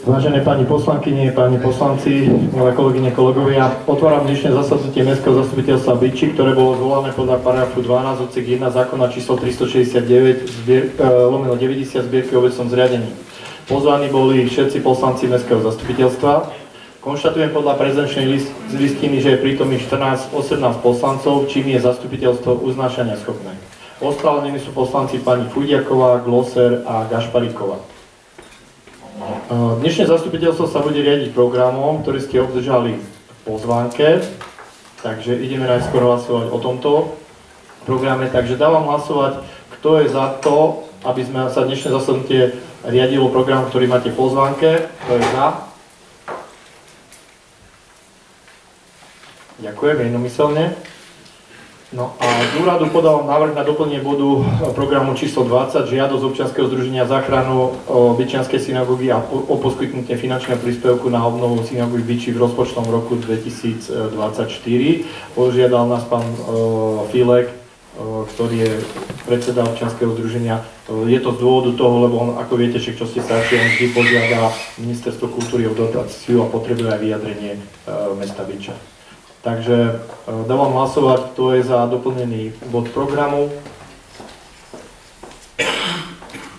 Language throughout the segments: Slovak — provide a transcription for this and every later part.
Vážené pani poslankyne, páni poslanci, milé kolegyne, kolegovia, otváram dnešné zasadnutie Mestského zastupiteľstva Byči, ktoré bolo zvolané podľa paragrafu 12 odsek 1 zákona číslo 369/90 zbierky o obecnom zriadení. Pozvaní boli všetci poslanci Mestského zastupiteľstva. Konštatujem podľa prezenčnej listiny, že je prítomných 18 poslancov, čím je zastupiteľstvo uznášania schopné. Ospravedlnení sú poslanci pani Fudiaková, Glosser a Gašparíková. Dnešné zastupiteľstvo sa bude riadiť programom, ktorý ste obdržali v pozvánke, takže ideme najskôr hlasovať o tomto programe. Takže dávam hlasovať, kto je za to, aby sme sa dnešné zasadnutie riadilo program, ktorý máte v pozvánke. Kto je za? Ďakujem, jednomyselne. No a z úradu podávam návrh na doplnenie bodu programu číslo 20, žiadosť občianskeho združenia záchranu Byčianskej synagógy a o poskytnutie finančného príspevku na obnovu synagógy Byči v rozpočtovom roku 2024. Požiadal nás pán Filek, ktorý je predseda občianskeho združenia. Je to z dôvodu toho, lebo on, ako viete, čo ste starší, on vždy požiada Ministerstvo kultúry o dotáciu a potrebuje aj vyjadrenie mesta Byča. Takže dávam hlasovať, kto je za doplnený bod programu.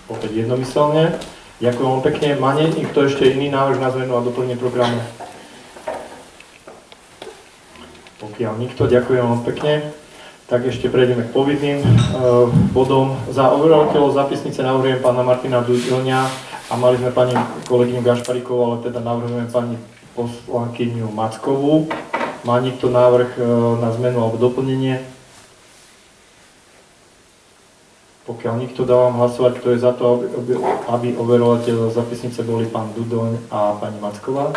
Opäť jednomyselne. Ďakujem vám pekne. Má niekto ešte iný návrh na zmenu a doplnenie programu? Pokiaľ nikto, ďakujem vám pekne. Tak ešte prejdeme k povinným bodom. Za overovateľov zápisnice navrhujem pána Martina Dudoňa a mali sme pani kolegyňu Gašparíkovú, ale teda navrhujeme pani poslankyňu Mackovú. Má niekto návrh na zmenu alebo doplnenie? Pokiaľ nikto, dávam hlasovať, kto je za to, aby overovateľ zapisnice boli pán Dudoň a pani Macková.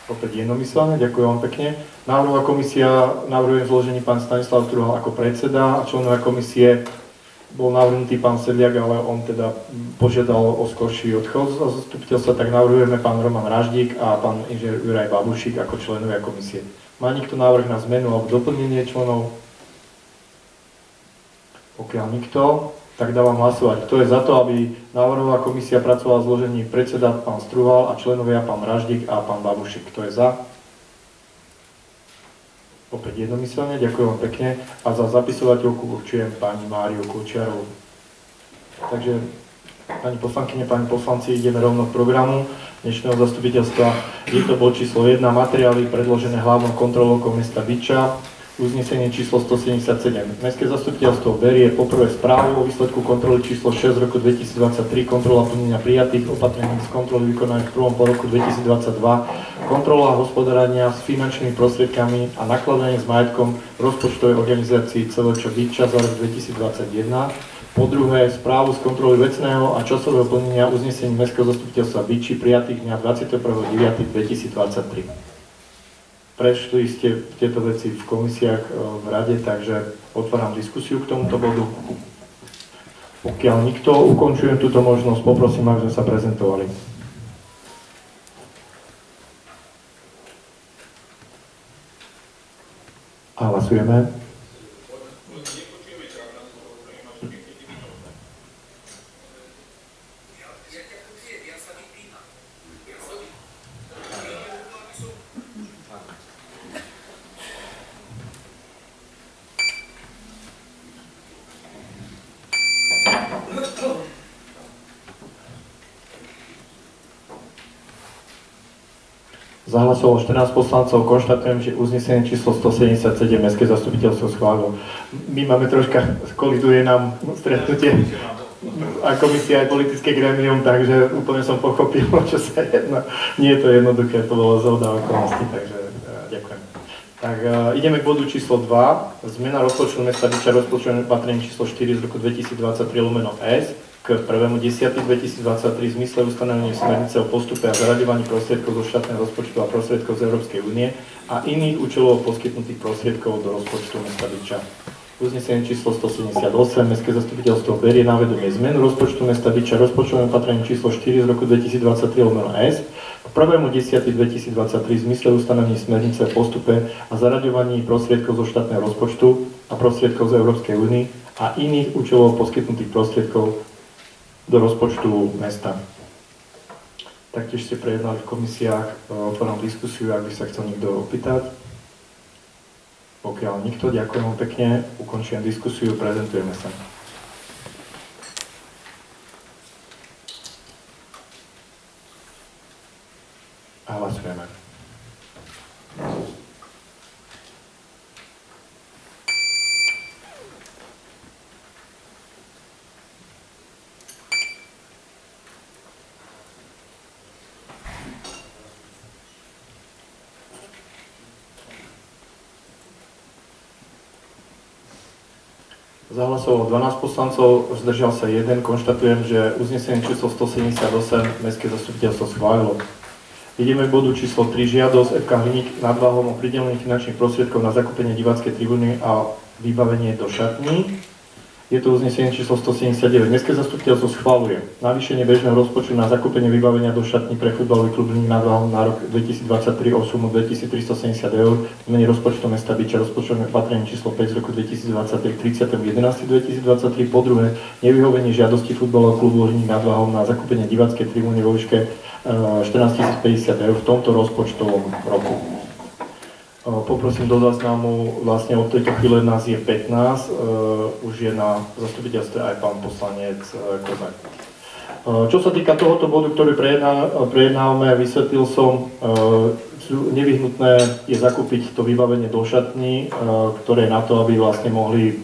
Opäť jednomyselne, ďakujem vám pekne. Návrhová komisia, navrhujem zložení pán Stanislav Truhal ako predseda a členovia komisie bol navrhnutý pán Sedliak, ale on teda požiadal o skorší odchod z zastupiteľstva, tak navrhujeme pán Roman Raždík a pán inžinier Juraj Babušík ako členovia komisie. Má niekto návrh na zmenu alebo doplnenie členov? Pokiaľ nikto, tak dávam hlasovať. Kto je za to, aby návrhová komisia pracovala v zložení predseda pán Struhal a členovia pán Raždík a pán Babušík? Kto je za? Opäť jednomyselne, ďakujem vám pekne a za zapisovateľku určujem pani Máriu Kučiarovú. Takže, pani poslankyne, pani poslanci, ideme rovno k programu dnešného zastupiteľstva. Je to bod číslo 1, materiály predložené hlavnou kontrolórkou mesta Byča, uznesenie číslo 177. Mestské zastupiteľstvo berie poprvé správu o výsledku kontroly číslo 6 roku 2023, kontrola plnenia prijatých opatrení z kontroly vykonaných v prvom polroku 2022, kontrola hospodárenia s finančnými prostriedkami a nakladanie s majetkom rozpočtovej organizácii CVČ Byča za rok 2021. Po druhé, správu z kontroly vecného a časového plnenia uznesení Mestského zastupiteľstva Byči prijatých dňa 21.9.2023. Prešli ste tieto veci v komisiách v rade, takže otváram diskusiu k tomuto bodu. Pokiaľ nikto, ukončujem túto možnosť, poprosím, aby sme sa prezentovali. A hlasujeme. Zahlasovalo 14 poslancov, konštatujem, že uznesenie číslo 177 Mestské zastupiteľstvo schválilo. My máme troška, koliduje nám stretnutie a komisia aj politické grémium, takže úplne som pochopil, čo sa jedná. Nie je to jednoduché, to bolo zhoda okolností, takže ďakujem. Tak ideme k bodu číslo 2, zmena rozpočtu mesta Byča, rozpočtové opatrenie číslo 4 z roku 2023/S. K 1.10.2023 v zmysle ustanovenia smernice o postupe a zaraďovaní prostriedkov zo štátneho rozpočtu a prostriedkov z Európskej únie a iných účelov poskytnutých prostriedkov do rozpočtu mesta Byča. Uznesenie číslo 178 Mestské zastupiteľstvo berie na vedomie zmenu rozpočtu mesta Byča rozpočtovým opatrením číslo 4 z roku 2023/S k 1.10.2023 v zmysle ustanovení smernice o postupe a zaraďovaní prostriedkov zo štátneho rozpočtu a prostriedkov z Európskej únie a iných účelov poskytnutých prostriedkov do rozpočtu mesta. Taktiež ste prejednali v komisiách, otváram diskusiu, ak by sa chcel niekto opýtať. Pokiaľ nikto, ďakujem vám pekne, ukončujem diskusiu, prezentujeme sa. A hlasujeme. Zahlasovalo 12 poslancov, zdržal sa 1. Konštatujem, že uznesenie číslo 178 Mestské zastupiteľstvo schválilo. Ideme k bodu číslo 3. Žiadosť FK Hliník nadváhom o pridelenie finančných prostriedkov na zakúpenie diváckej tribúny a vybavenie do šatní. Je to uznesenie číslo 179. Mestské zastupiteľstvo schvaľuje navýšenie bežného rozpočtu na zakúpenie vybavenia do šatní pre futbalový klub Hliník nadváhom na rok 2023 o sumu 2370 eur v mene rozpočtu mesta Byča, rozpočtové opatrenie číslo 5 z roku 2023 30.11.2023. Po druhé, nevyhovenie žiadosti futbalového klubu Hliník nadváhom na zakúpenie diváckej tribúny vo výške 14 050 eur v tomto rozpočtovom roku. Poprosím do záznamu, vlastne od tejto chvíle nás je 15, už je na zastupiteľstve aj pán poslanec Kozák. Čo sa týka tohoto bodu, ktorý prejednávame, vysvetlil som, nevyhnutné je zakúpiť to vybavenie do šatní, ktoré na to, aby vlastne mohli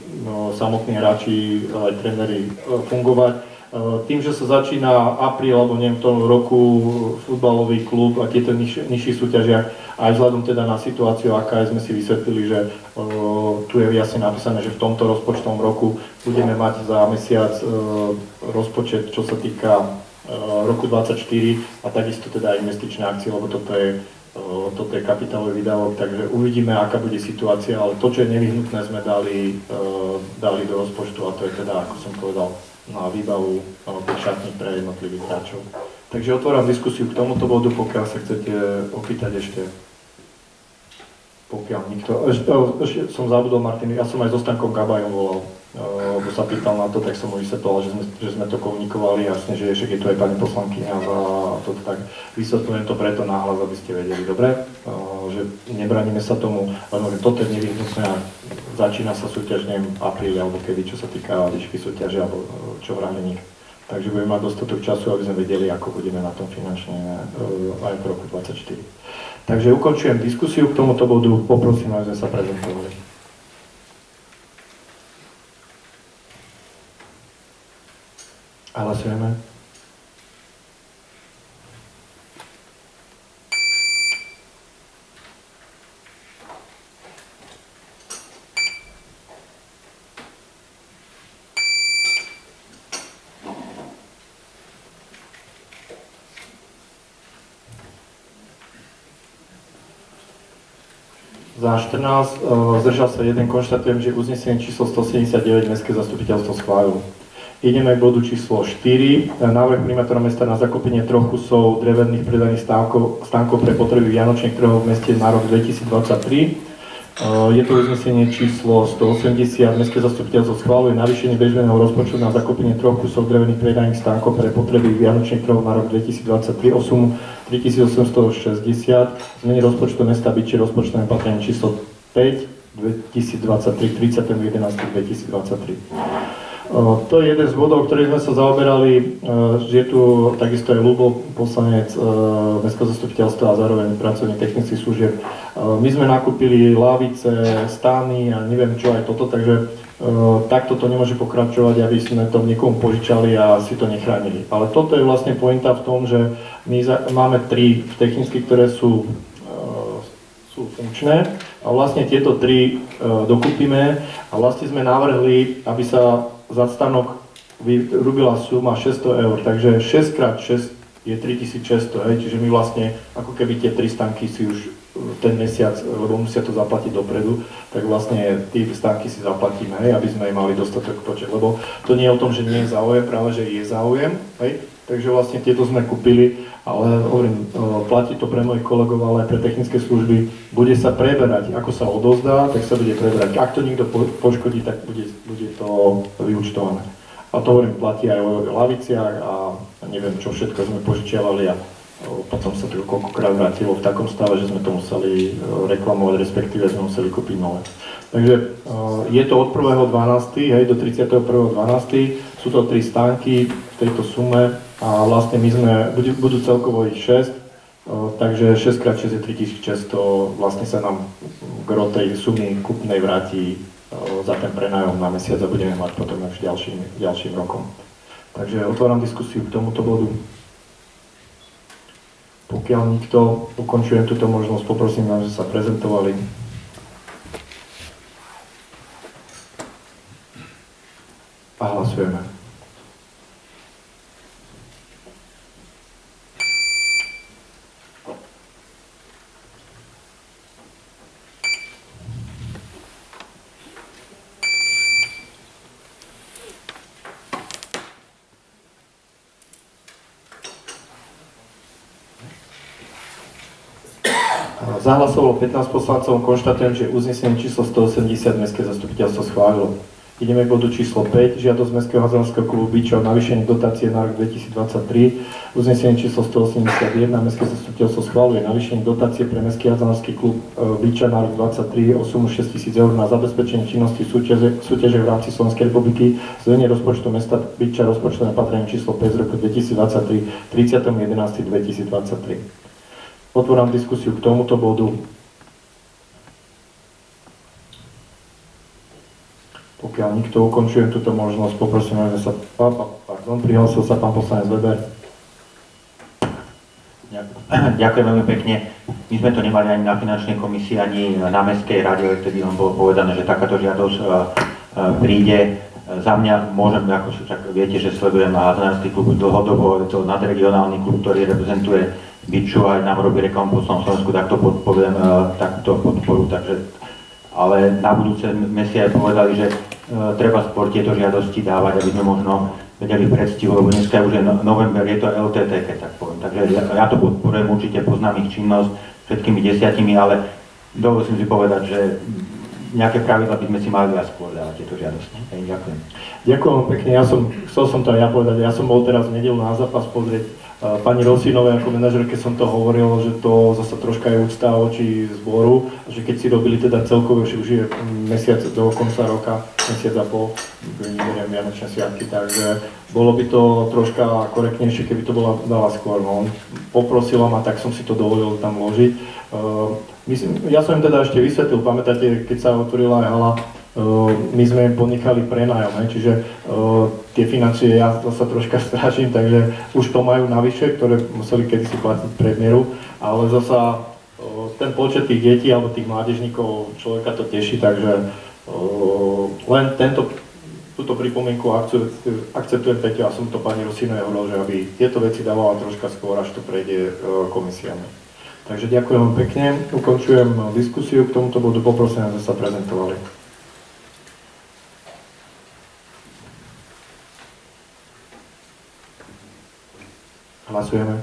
samotní hráči aj tréneri fungovať. Tým, že sa začína apríl alebo neviem v tom roku futbalový klub a tieto nižších súťažiach, aj vzhľadom teda na situáciu, aká je, sme si vysvetlili, že tu je jasne napísané, že v tomto rozpočtovom roku budeme mať za mesiac rozpočet, čo sa týka roku 2024 a takisto teda aj investičné akcie, lebo toto je kapitálový výdavok, takže uvidíme, aká bude situácia, ale to, čo je nevyhnutné, sme dali do rozpočtu a to je teda, ako som povedal, na výbavu šatní pre jednotlivých hráčov. Takže otváram diskusiu k tomuto bodu, pokiaľ sa chcete opýtať ešte. Pokiaľ nikto... Ešte som zabudol, Martin, ja som aj so Stankom Gabajom volal, lebo sa pýtal na to, tak som mu vysvetloval, že sme to komunikovali, jasne, že však je tu aj pani poslankyňa a toto tak vysvetľujem to preto náhlas, aby ste vedeli, dobre? Že nebraníme sa tomu, ale toto je nevyhnutné a začína sa súťaž, neviem, apríli alebo kedy, čo sa týka výšky súťaže alebo čo v Hliník. Takže budeme mať dostatok času, aby sme vedeli, ako budeme na tom finančne aj v roku 2024. Takže ukončujem diskusiu k tomuto bodu, poprosím, aby sme sa prezentovali. A hlasujeme. Za 14, zdržal sa 1, konštatujem, že uznesenie číslo 179 Mestské zastupiteľstvo schválilo. Ideme k bodu číslo 4. Návrh primátora mesta na zakúpenie 3 kusov drevených predajných stánkov pre potreby vianočných trhov v meste na rok 2023. Je to uznesenie číslo 180. Mestské zastupiteľstvo schváluje navýšenie bežného rozpočtu na zakúpenie 3 kusov drevených predajných stánkov pre potreby vianočných trhov na rok 2023 o sumu 3860. Zmene rozpočtu mesta Byči, rozpočtové opatrenie číslo 5 2023 30.11.2023. To je jeden z bodov, ktorých sme sa zaoberali, že je tu takisto aj Ľubo, poslanec Mestského zastupiteľstva a zároveň pracovník technických služieb. My sme nakúpili lavice, stány a neviem čo aj toto, takže takto to nemôže pokračovať, aby sme to niekomu požičali a si to nechránili. Ale toto je vlastne pointa v tom, že my máme 3 techniky, ktoré sú funkčné a vlastne tieto 3 dokúpime a vlastne sme navrhli, aby sa za stánok vyrobila suma 600 eur, takže 6x6 je 3600, čiže my vlastne ako keby tie 3 stánky si už ten mesiac, lebo musia to zaplatiť dopredu, tak vlastne tie stánky si zaplatíme, aby sme mali dostatok počet, lebo to nie je o tom, že nie je záujem, práve že je záujem, takže vlastne tieto sme kúpili, ale hovorím, platí to pre mojich kolegov, ale aj pre technické služby, bude sa preberať, ako sa odozdá, tak sa bude preberať. Ak to niekto poškodí, tak bude to vyúčtované. A to hovorím, platí aj o laviciach a neviem, čo všetko sme požičiavali a potom sa to koľkokrát vrátilo v takom stave, že sme to museli reklamovať, respektíve sme museli kúpiť nové. Takže je to od 1.12. hej, do 31.12. Sú to 3 stánky v tejto sume a vlastne my sme, budú celkovo ich 6, takže 6x6 je 3600, vlastne sa nám gro tej sumy kúpnej vráti za ten prenájom na mesiac a budeme mať potom až ďalším rokom. Takže otváram diskusiu k tomuto bodu. Pokiaľ nikto, ukončujem túto možnosť, poprosím vás, že sa prezentovali. A hlasujeme. Zahlasovalo 15 poslancov, konštatujem, že uznesenie číslo 180 Mestské zastupiteľstvo schválilo. Ideme k bodu číslo 5, žiadosť Mestského hazardského klubu Byča o navýšenie dotácie na rok 2023. Uznesenie číslo 181 Mestské zastupiteľstvo schváluje navýšenie dotácie pre Mestský hazardský klub Byča na rok 2023 o sumu 6 000 eur na zabezpečenie činnosti súťaže v rámci Slovenskej republiky, zvedenie rozpočtu mesta Byča rozpočtové opatrenie číslo 5 z roku 2023 30.11.2023. Otváram diskusiu k tomuto bodu. Pokiaľ nikto, ukončujem túto možnosť, poprosím, aby sa... prihlásil sa pán poslanec Weber. Ďakujem veľmi pekne. My sme to nemali ani na finančnej komisii, ani na mestskej rade, vtedy nám bolo povedané, že takáto žiadosť príde. Za mňa môžem, ako však viete, že sledujem hazardský klub dlhodobo, je to nadregionálny klub, ktorý reprezentuje Byču a nám robí reklamu po celom Slovensku, tak to poviem, takto podporu, takže ale na budúce sme si aj povedali, že treba skôr tieto žiadosti dávať, aby sme možno vedeli predstihu, lebo dneska už je november, je to LTT, keď tak poviem. Takže ja to podporujem, určite poznám ich činnosť všetkými 10, ale dovolím si povedať, že nejaké pravidla by sme si mali viac skôr dávať tieto žiadosti. Ďakujem. Ďakujem pekne, chcel som to aj ja povedať, ja som bol teraz v nedeľu na zápas pozrieť pani Rosínovej ako manažerke som to hovoril, že to zase troška je úcta oči zboru, že keď si robili teda celkové, už je mesiac do konca roka, mesiac a pol, neviem, vianočné sviatky, takže bolo by to troška korektnejšie, keby to dala skôr. No. Poprosila ma, tak som si to dovolil tam vložiť. Ja som im teda ešte vysvetlil, pamätáte, keď sa otvorila aj hala, my sme im ponechali prenájom, čiže tie financie ja sa troška straším, takže už to majú navyše, ktoré museli kedysi platiť predmieru, ale zasa ten počet tých detí alebo tých mládežníkov človeka to teší, takže len túto pripomienku akceptujem Peťo a som to pani Rosínovej hovoril, že aby tieto veci dávala troška skôr, až to prejde komisiami. Takže ďakujem vám pekne, ukončujem diskusiu k tomuto bodu, poprosím, aby sa prezentovali. Hlasujeme.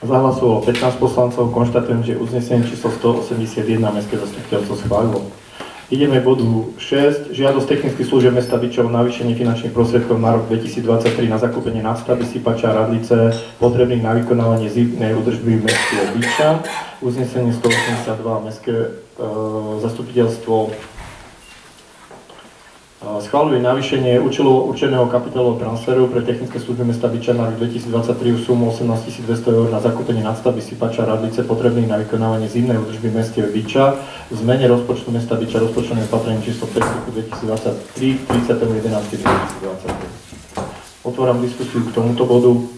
Zahlasovalo 15 poslancov, konštatujem, že uznesenie číslo 181 Mestské zastupiteľstvo schválilo. Ideme k bodu 6. Žiadosť technických služieb mesta Byča o navýšenie finančných prostriedkov na rok 2023 na zakúpenie nadstavby, sypača a radlice potrebných na vykonávanie zimnej údržby mesta Byča. Uznesenie 182 Mestské zastupiteľstvo schvaľuje navýšenie účelovo určeného kapitálového transferu pre technické služby mesta Byča na rok 2023 v sumu 18 200 eur na zakúpenie nadstavby, sypača a radlice potrebných na vykonávanie zimnej údržby mesta Byča v zmene rozpočtu mesta Byča rozpočtové opatrenie číslo 5 roku 2023 30.11.2023. Otváram diskusiu k tomuto bodu.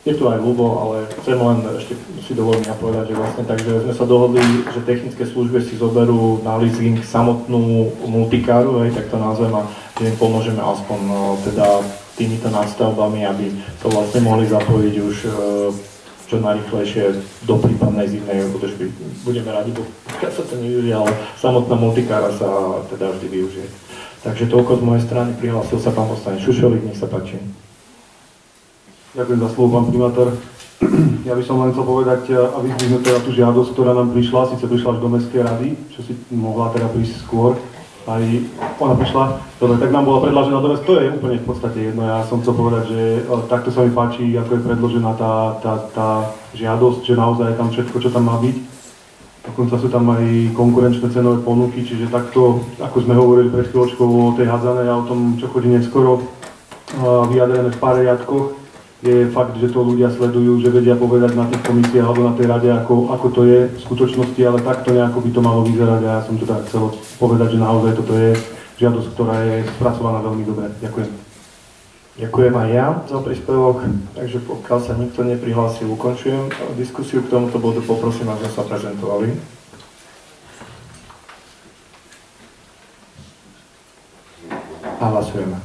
Je tu aj Ľubo, ale chcem len ešte si dovolím povedať, že vlastne takže sme sa dohodli, že technické služby si zoberú na leasing samotnú multikáru, tak to nazvem, a že im pomôžeme aspoň teda týmito nadstavbami, aby sa vlastne mohli zapojiť už čo čo najrýchlejšie do prípadnej zimnej údržby. Budeme radi, bo sa to nevyužije, ale samotná multikára sa teda vždy využije. Takže toľko z mojej strany, prihlásil sa pán poslanec Šušovík, nech sa páči. Ďakujem za slovo, pán primátor. Ja by som len chcel povedať a vyzdvihnúť teda tú žiadosť, ktorá nám prišla, síce prišla až do Mestskej rady, čo si mohla teda prísť skôr, aj ona prišla, dobre, tak nám bola predložená do Mestskej, to je úplne v podstate jedno, ja som chcel povedať, že takto sa mi páči, ako je predložená tá žiadosť, že naozaj je tam všetko, čo tam má byť. Dokonca sú tam aj konkurenčné cenové ponuky, čiže takto, ako sme hovorili pred chvíľočkou o tej hádzanej a o tom, čo chodí neskoro, vyjadrené v pár riadkoch, je fakt, že to ľudia sledujú, že vedia povedať na tých komisiách alebo na tej rade, ako to je v skutočnosti, ale takto nejako by to malo vyzerať a ja som teda chcel povedať, že naozaj toto je žiadosť, ktorá je spracovaná veľmi dobre. Ďakujem. Ďakujem aj ja za príspevok, takže pokiaľ sa nikto neprihlásil, ukončujem diskusiu k tomuto bodu, poprosím, aby sme sa prezentovali. A hlasujeme.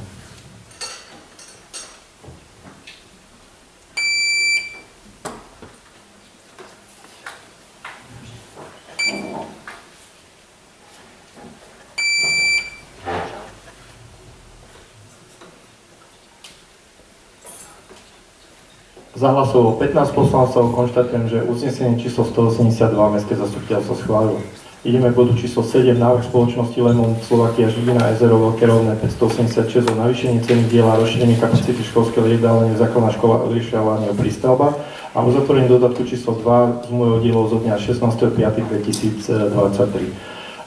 Zahlasovalo 15 poslancov, konštatujem, že uznesenie číslo 182 Mestské zastupiteľstvo schválilo. Ideme k bodu číslo 7, návrh spoločnosti Lemon Slovakia Žilina Jezero Veľké Rovné 586 o navýšení ceny diela a rozšírenie kapacity školského jedálenia základná škola Elišovania prístavba a uzatvorenie dodatku číslo 2 z môjho dielu zo dňa 16.5.2023.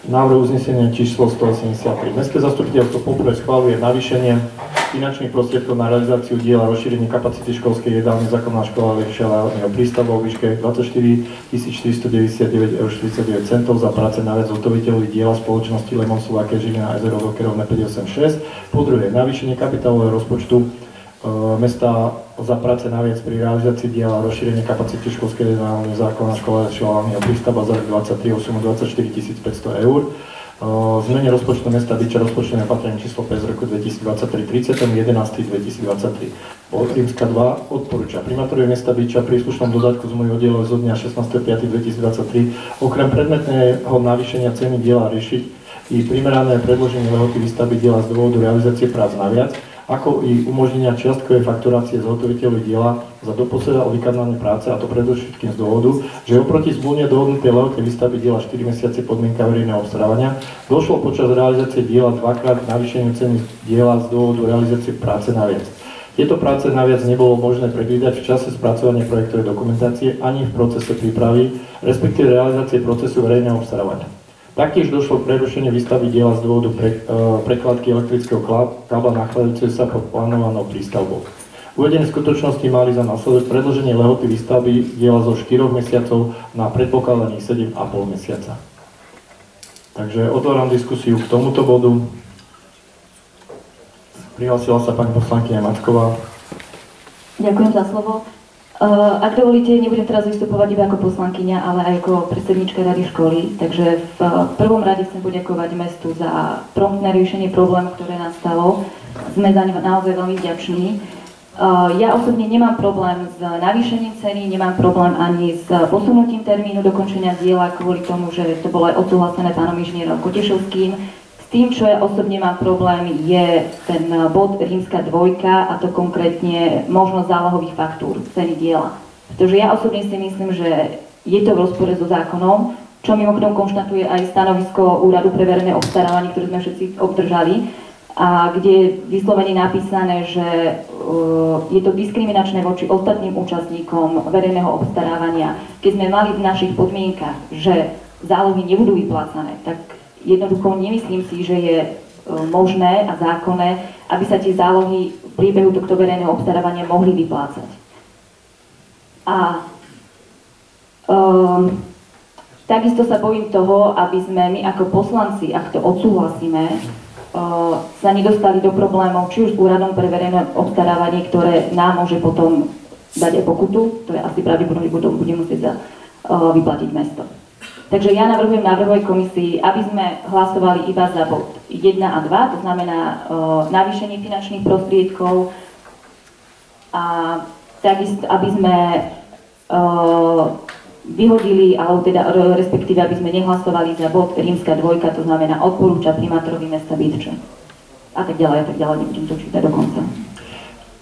Návrh uznesenia číslo 183. Mestské zastupiteľstvo poprvé schvaľuje navýšenie finančných prostriedkov na realizáciu diela rozšírenie kapacity školskej jedálne základná škola Elišovania prístavba vo výške 24 499,49 € za práce na vec zhotoviteľovi diela spoločnosti Lemon Slovakia Žilina Jezero Veľké Rovné 586. Po druhé, navýšenie kapitálového rozpočtu mesta za práce naviac pri realizácii diela rozšírenie kapacity školskej jedálne základná škola Elišovania prístavba za rok 23 o sumu 24 500 €. Zmene rozpočtu mesta Byča rozpočtové opatrenie číslo 5 z roku 2023 30.11.2023. Rímska 2 odporúča primátorovi mesta Byča pri príslušnom dodatku z môjho diela zo dňa 16.5.2023 okrem predmetného navýšenia ceny diela riešiť i primerané predloženie lehoty výstavby diela z dôvodu realizácie prác naviac, ako i umožnenia čiastkovej fakturácie zhotoviteľovi diela za doposiaľ vykonané práce, a to predovšetkým z dôvodu, že oproti zmluvne dohodnutej lehote výstavby diela 4 mesiace podmienka verejného obstarávania došlo počas realizácie diela dvakrát navýšeniu ceny diela z dôvodu realizácie práce naviac. Tieto práce naviac nebolo možné predvídať v čase spracovania projektovej dokumentácie ani v procese prípravy, respektíve realizácie procesu verejného obstarávania. Taktiež došlo k prerušeniu výstavby diela z dôvodu prekladky elektrického kábla nachádzajúceho sa pod plánovanou prístavbou. Uvedené skutočnosti mali za následok predĺženie lehoty výstavby diela zo 4 mesiacov na predpokladaných 7,5 mesiaca. Takže otváram diskusiu k tomuto bodu. Prihlásila sa pani poslankyňa Macková. Ďakujem za slovo. Ak dovolíte, nebudem teraz vystupovať iba ako poslankyňa, ale aj ako predsednička rady školy. Takže v prvom rade chcem poďakovať mestu za promptné riešenie problému, ktoré nastalo. Sme za ne naozaj veľmi vďační. Ja osobne nemám problém s navýšením ceny, nemám problém ani s posunutím termínu dokončenia diela kvôli tomu, že to bolo aj odsúhlasené pánom inžinierom Kotešovským. Tým, čo ja osobne mám problém, je ten bod rímska 2, a to konkrétne možnosť zálohových faktúr, ceny diela. Pretože ja osobne si myslím, že je to v rozpore so zákonom, čo mimochodom konštatuje aj stanovisko Úradu pre verejné obstarávanie, ktoré sme všetci obdržali, a kde je vyslovene napísané, že je to diskriminačné voči ostatným účastníkom verejného obstarávania. Keď sme mali v našich podmienkach, že zálohy nebudú vyplácané, tak jednoducho nemyslím si, že je možné a zákonné, aby sa tie zálohy v priebehu tohto verejného obstarávania mohli vyplácať. A takisto sa bojím toho, aby sme my ako poslanci, ak to odsúhlasíme, sa nedostali do problémov, či už s Úradom pre verejné obstarávanie, ktoré nám môže potom dať aj pokutu, to je asi pravdepodobne, že potom bude musieť vyplatiť mesto. Takže ja navrhujem návrhovej komisii, aby sme hlasovali iba za bod 1 a 2, to znamená navýšenie finančných prostriedkov, a takisto, aby sme vyhodili, alebo teda respektíve, aby sme nehlasovali za bod rímska 2, to znamená odporúča primátorovi mesta Bytče. A tak ďalej, nebudem to čítať do konca.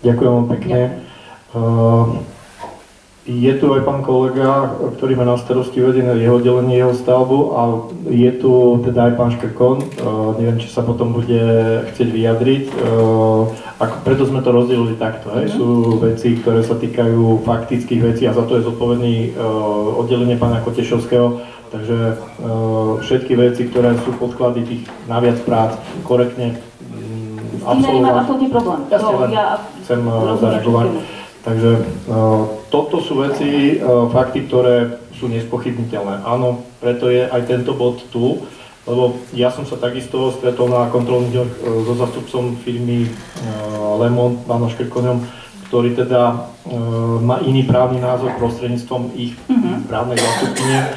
Ďakujem vám pekne. Je tu aj pán kolega, ktorý má na starosti vedené jeho delenie, jeho stavbu a je tu teda aj pán Škrkon. Neviem, či sa potom bude chcieť vyjadriť. Preto sme to rozdelili takto. Sú veci, ktoré sa týkajú faktických vecí a za to je zodpovedný oddelenie pána Kotešovského. Takže všetky veci, ktoré sú podklady tých naviac prác, korektne absolvovať. Nemám absolútny problém. Ja chcem zareagovať. Takže toto sú veci, fakty, ktoré sú nespochybniteľné. Áno, preto je aj tento bod tu, lebo ja som sa takisto stretol na kontrolných dňoch so zástupcom firmy Lemon, pánom Škrkoňom, ktorý teda má iný právny názor prostredníctvom ich právnej zástupkyne,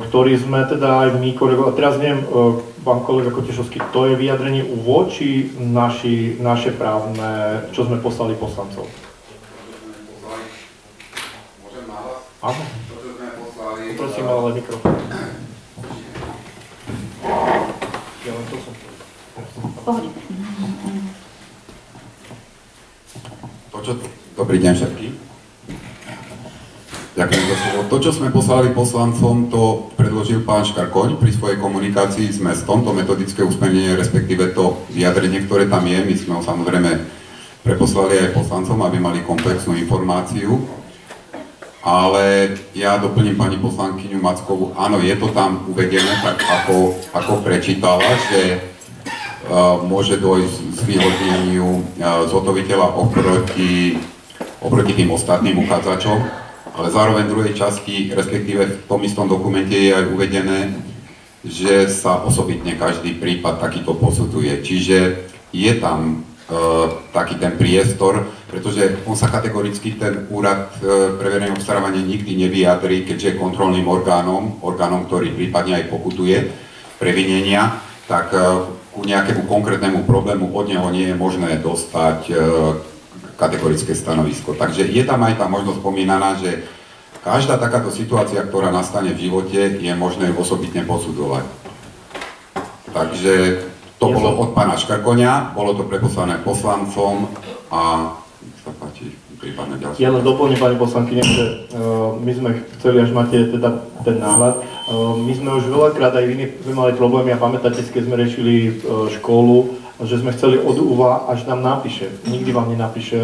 ktorý sme teda aj my koregovali. Teraz neviem, pán kolega Kotešovský, to je vyjadrenie voči naše právne, čo sme poslali poslancov. Áno. Prosím, ale mikrofón. Ja len to som. Dobrý deň všetkým. Ďakujem za slovo. To, čo sme poslali poslancom, to predložil pán Škarkoň pri svojej komunikácii s mestom, to metodické usmernenie, respektíve to vyjadrenie, ktoré tam je. My sme ho samozrejme preposlali aj poslancom, aby mali komplexnú informáciu. Ale ja doplním pani poslankyňu Mackovú, áno, je to tam uvedené, tak ako prečítala, že môže dôjsť k zvýhodneniu zhotoviteľa oproti tým ostatným uchádzačom, ale zároveň v druhej časti, respektíve v tom istom dokumente je aj uvedené, že sa osobitne každý prípad takýto posudzuje. Čiže je tam taký ten priestor, pretože on sa kategoricky ten úrad pre verejné obstarávanie nikdy nevyjadrí, keďže je kontrolným orgánom, ktorý prípadne aj pokutuje previnenia, tak ku nejakému konkrétnemu problému od neho nie je možné dostať kategorické stanovisko. Takže je tam aj tá možnosť spomínaná, že každá takáto situácia, ktorá nastane v živote, je možné osobitne posudzovať. Takže to bolo od pána Škarkoňa, bolo to preposlané poslancom a sa páči, prípadne ďalšie. Ja len doplním, pani poslankyne, že my sme chceli, až máte teda ten náhľad, my sme už veľakrát aj iní sme mali problémy a pamätáte, keď sme riešili školu, že sme chceli od UVA, až nám napíše. Nikdy vám nenapíše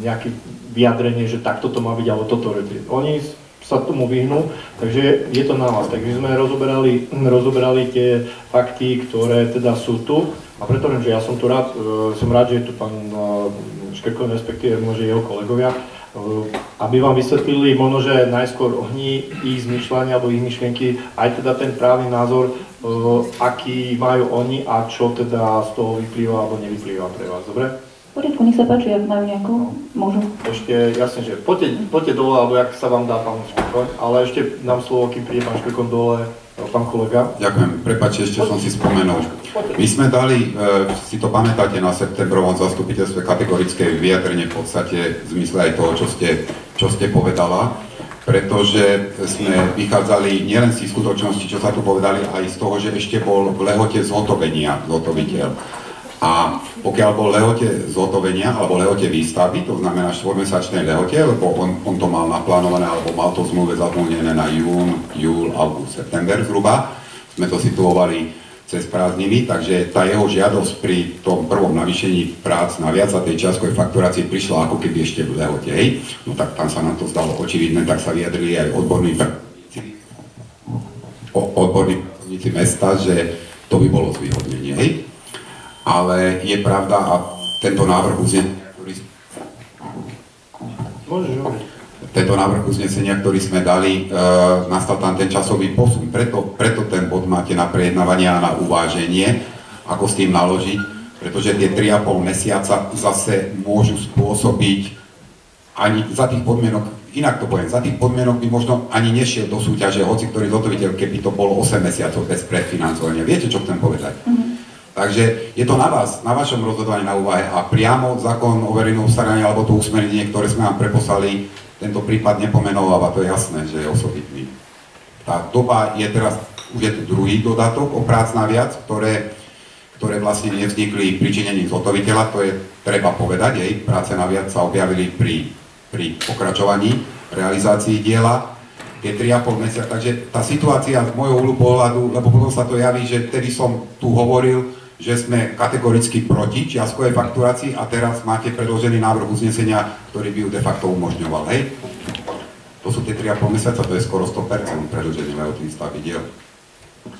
nejaké vyjadrenie, že takto to má byť, alebo toto. Oni sa tomu vyhnú, takže je to na vás. Takže sme rozoberali tie fakty, ktoré teda sú tu a preto viem, že ja som tu rád, že je tu pán Škrkoň, respektíve môže jeho kolegovia, aby vám vysvetlili možno, že najskôr ohní ich zmýšľania alebo ich myšlienky, aj teda ten právny názor, aký majú oni a čo teda z toho vyplýva alebo nevyplýva pre vás, dobre? V poriadku, nech sa páči, ak majú nejakú, môžu. Ešte, jasne, že poďte dole, alebo jak sa vám dá pán Škrkoň, ale ešte dám slovo, kým príde pán Škrkoň dole, pán kolega. Ďakujem, prepáčte, ešte som si spomenul. My sme dali, si to pamätáte, na septembrovom zastupiteľstve kategorické vyjadrenie v podstate v zmysle aj toho, čo ste povedala, pretože sme vychádzali nielen z skutočnosti, čo sa tu povedali, aj z toho, že ešte bol v lehote zhotoviteľ. A pokiaľ bol lehote zhotovenia alebo lehote výstavby, to znamená 4-mesačnej lehote, lebo on to mal naplánované alebo mal to v zmluve zamluvnené na júl, august, september zhruba, sme to situovali cez prázdniny, takže tá jeho žiadosť pri tom prvom navýšení prác na viac a tej čiastkovej fakturácii prišla ako keby ešte v lehote, hej. No tak tam sa nám to zdalo očividné, tak sa vyjadrili aj odborní pracovníci mesta, že to by bolo zvýhodnenie, hej. Ale je pravda a tento návrh uznesenia, ktorý sme dali, nastal tam ten časový posun. Preto ten bod máte na prejednávanie a na uváženie, ako s tým naložiť, pretože tie 3,5 mesiaca zase môžu spôsobiť ani za tých podmienok, inak to poviem, za tých podmienok by možno ani nešiel do súťaže, hoci ktorý zhotoviteľ, keby to bolo 8 mesiacov bez predfinancovania. Viete, čo chcem povedať? Takže je to na vás, na vašom rozhodovaní, na úvahe a priamo zákon o verejnom obstarávaní alebo to usmernenie, ktoré sme vám preposlali, tento prípad nepomenováva, to je jasné, že je osobitný. Tá doba je teraz, už je tu druhý dodatok o prác naviac, ktoré vlastne nevznikli pričinením zhotoviteľa, to je treba povedať, jej práce naviac sa objavili pri pokračovaní realizácii diela. Je 3,5 mesiaca, takže tá situácia z môjho uhlu pohľadu, lebo potom sa to javí, že vtedy som tu hovoril, že sme kategoricky proti čiastkovej fakturácii a teraz máte predložený návrh uznesenia, ktorý by ju de facto umožňoval, hej? To sú tie 3,5 mesiaca, to je skoro 100% predĺženie lehoty výstavby diel.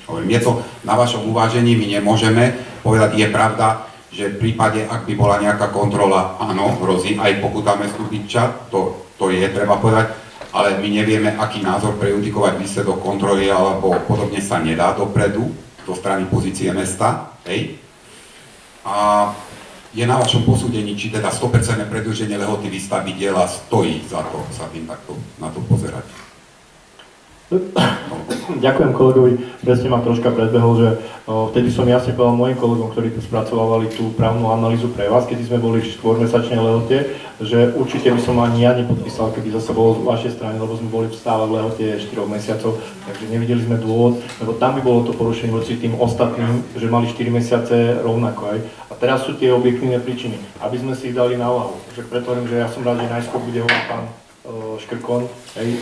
Hovorím, je to na vašom uvážení, my nemôžeme povedať, je pravda, že v prípade, ak by bola nejaká kontrola, áno, hrozí aj pokuta mestu Bytča, to je treba povedať, ale my nevieme, aký názor prejudikovať výsledok kontroly, alebo podobne sa nedá dopredu, zo strany pozície mesta, hej? A je na vašom posúdení, či teda 100% predĺženie lehoty výstavby diela stojí za to sa tým takto na to pozerať. Ďakujem kolegovi, presne ma troška predbehol, že vtedy som jasne povedal mojim kolegom, ktorí tu spracovávali tú právnu analýzu pre vás, keď sme boli v 4-mesačnej lehote, že určite by som ani ja nepodpísal, keby zase bolo z vašej strany, lebo sme boli stále v lehote 4 mesiacov, takže nevideli sme dôvod, lebo tam by bolo to porušenie voči tým ostatným, že mali 4 mesiace rovnako aj. A teraz sú tie objektívne príčiny, aby sme si ich dali na váhu. Takže preto hovorím, že ja som rád, že najskôr bude hovoriť pán Škrkon,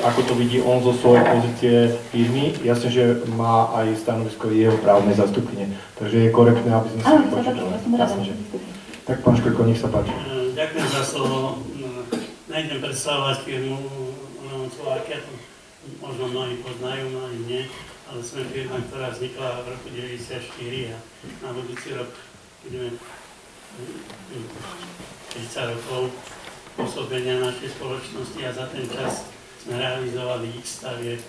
ako to vidí on zo svojej pozície firmy. Jasne, že má aj stanovisko jeho právnej zastupkyne, takže je korektné, aby sme si počítali. Tak pán Škrkon, nech sa páči. Ďakujem za slovo. Nejdem predstavovať firmu Slovakia, to možno mnohí poznajú, mnohí nie, ale sme firma, ktorá vznikla v roku 1994 a na budúci rok budeme 30 rokov pôsobenia našej spoločnosti a za ten čas sme realizovali x stavieb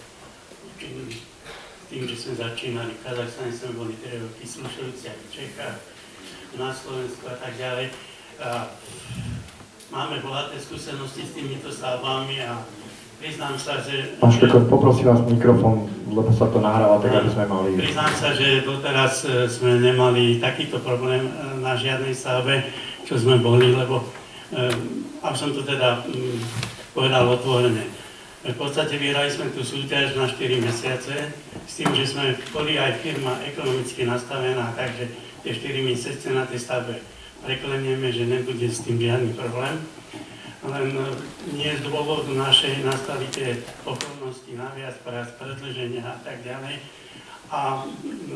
tým, že sme začínali v Kazachstane, sme boli 3 roky slušujúci aj v Čechách, na Slovensku a tak ďalej. A máme bohaté skúsenosti s týmito stavbami a priznám sa, že... Pán Škrkon, poprosím vás mikrofón, lebo sa to nahráva, tak aby sme mali... Priznám sa, že doteraz sme nemali takýto problém na žiadnej stavbe, čo sme boli, lebo aby som to teda povedal otvorene. V podstate vyhrali sme tú súťaž na 4 mesiace, s tým, že sme boli aj firma ekonomicky nastavená, takže tie 4 mesiace na tej stavbe preklenieme, že nebude s tým žiadny problém. Len nie z dôvodu našej nastali tie okolnosti naviac, prác, predĺženia a tak ďalej. A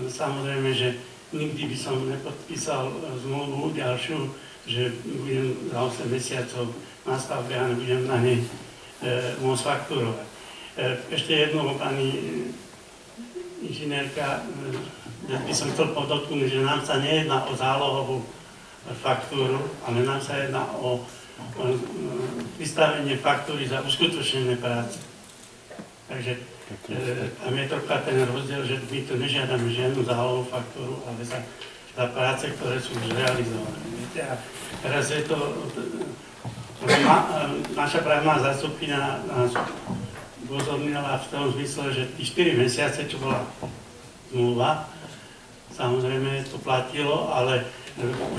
samozrejme, že nikdy by som nepodpísal zmluvu ďalšiu, že budem za 8 mesiacov na stavbe a nebudem na nej môcť fakturovať. Ešte jednou, pani inžinierka, by som chcel podotknúť, že nám sa nejedná o zálohovú faktúru, ale nám sa jedná o vystavenie faktúry za uskutočnené práce. Takže tam je trocha ten rozdiel, že my tu nežiadame žiadnu zálohovú faktúru, ale za práce, ktoré sú už realizované. A teraz je to, naša právna zástupkyňa nás upozornila v tom zmysle, že tí 4 mesiace, čo bola zmluva, samozrejme to platilo, ale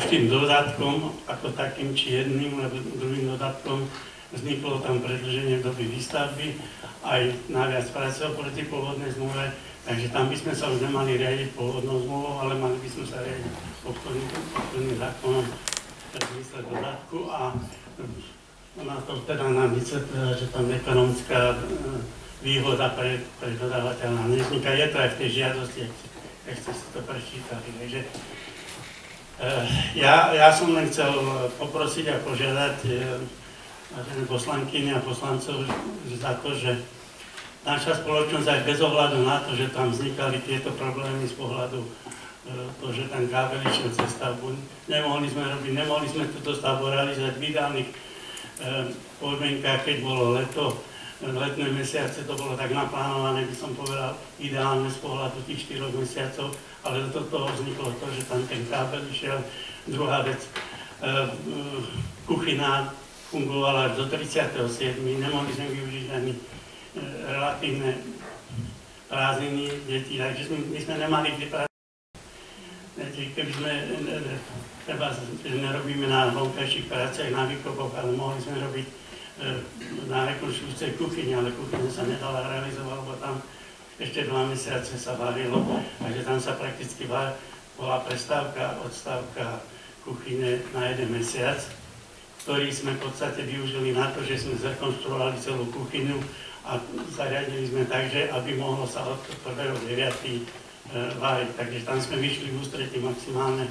už tým dodatkom, ako takým či jedným, lebo druhým dodatkom, vzniklo tam predĺženie doby výstavby, aj naviac práce oproti pôvodnej zmluve, takže tam by sme sa už nemali riadiť pôvodnou zmluvou, ale mali by sme sa riadiť obchodným zákonom v zmysle dodatku a ona to teda nám vysvetlila, že tam ekonomická výhoda pre dodávateľa nevzniká. Je to aj v tej žiadosti, ak ste si to prečítali. Takže ja som len chcel poprosiť a požiadať poslankyne a poslancov za to, že naša spoločnosť aj bez ohľadu na to, že tam vznikali tieto problémy z pohľadu to, že ten kábel išiel cez stavbu, nemohli sme túto stavbu realizovať v ideálnych podmienkách, keď bolo leto, letné mesiace, to bolo tak naplánované, by som povedal, ideálne z pohľadu tých 4 mesiacov, ale do toho vzniklo to, že tam ten kábel išiel. Druhá vec, kuchyna fungovala až do 37. Nemohli sme využiť ani relatívne prázdniny detí, takže my sme nemali kde prázdniny. Keby sme, treba, že nerobíme na vonkajších práciach, na výkopoch, ale mohli sme robiť na rekonštrukcie kuchyne, ale kuchyňa sa nedala realizovať, lebo tam ešte 2 mesiace sa varilo, takže tam sa prakticky bola prestávka, odstávka kuchyne na 1 mesiac, ktorý sme v podstate využili na to, že sme zrekonštruovali celú kuchyňu a zariadili sme tak, že aby mohlo sa od 1.9. Váriť. Takže tam sme vyšli v ústretí maximálne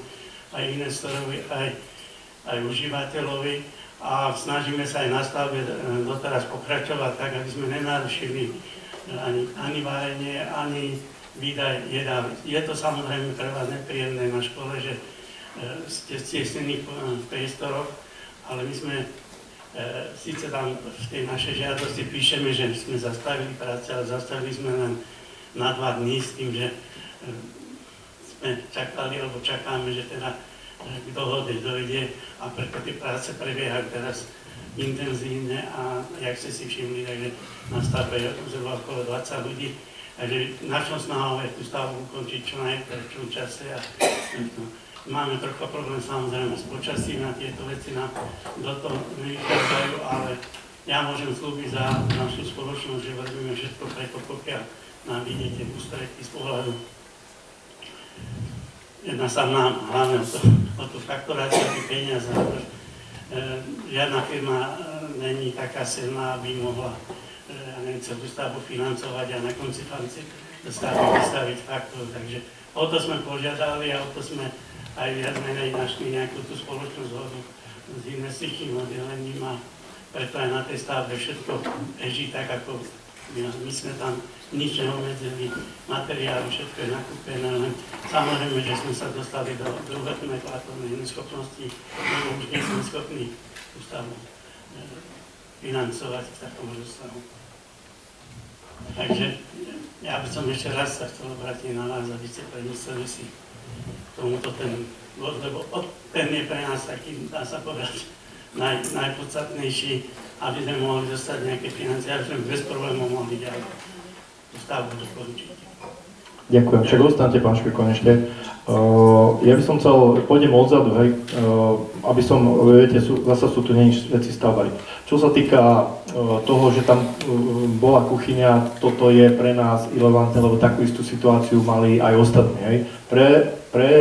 aj investorovi, aj užívateľovi a snažíme sa aj na stavbe doteraz pokračovať tak, aby sme nenarušili ani varenie, ani výdaj jedál. Je to samozrejme pre vás nepríjemné na škole, že ste stiesnení v priestoroch, ale my sme síce tam v tej našej žiadosti píšeme, že sme zastavili práce, ale zastavili sme len na 2 dní s tým, že sme čakali, alebo čakáme, že teda k dohode dojde a preto tie práce prebiehajú teraz intenzívne a jak ste si všimli, takže na stavbe je zhruba okolo 20 ľudí, takže našou snahou je tú stavbu ukončiť čo najkrátšom čase a máme trochu problém samozrejme s počasím a tieto veci nám do toho nevychádzajú, ale ja môžem slúbiť za našu spoločnosť, že robíme všetko preto, pokiaľ nám vidíte v ústretí z pohľadu. Jedná sa nám hlavne o tú fakturáciu tých peniazí. Žiadna firma není taká silná, aby mohla celú stavbu financovať a na konci stavby vystaviť faktúru. Takže o to sme požiadali a o to sme aj viac menej našli nejakú tú spoločnú zhodu s investičným oddelením a preto aj na tej stavbe všetko beží tak, ako my sme tam nič neobmedzili, materiály, všetko je nakúpené, len samozrejme, že sme sa dostali do druhotnej platobnej neschopnosti, lebo už nie sme schopní tú stavbu financovať v takom rozsahu. Takže ja by som ešte raz sa chcel obrátiť na vás, aby ste premysleli si tomuto ten bod, lebo ten je pre nás taký, dá sa povedať, najpodstatnejší, aby sme mohli dostať nejaké financie, aby sme bez problémov mohli ďalej tú stavbu dokončiť. Ďakujem, však ostaňte, pán Špiko, ešte. Ja by som chcel, pôjdem odzadu, hej, aby som, viete, zasa sú tu veci stavbari. Čo sa týka toho, že tam bola kuchyňa, toto je pre nás irelevantné, lebo takú istú situáciu mali aj ostatní, hej. Pre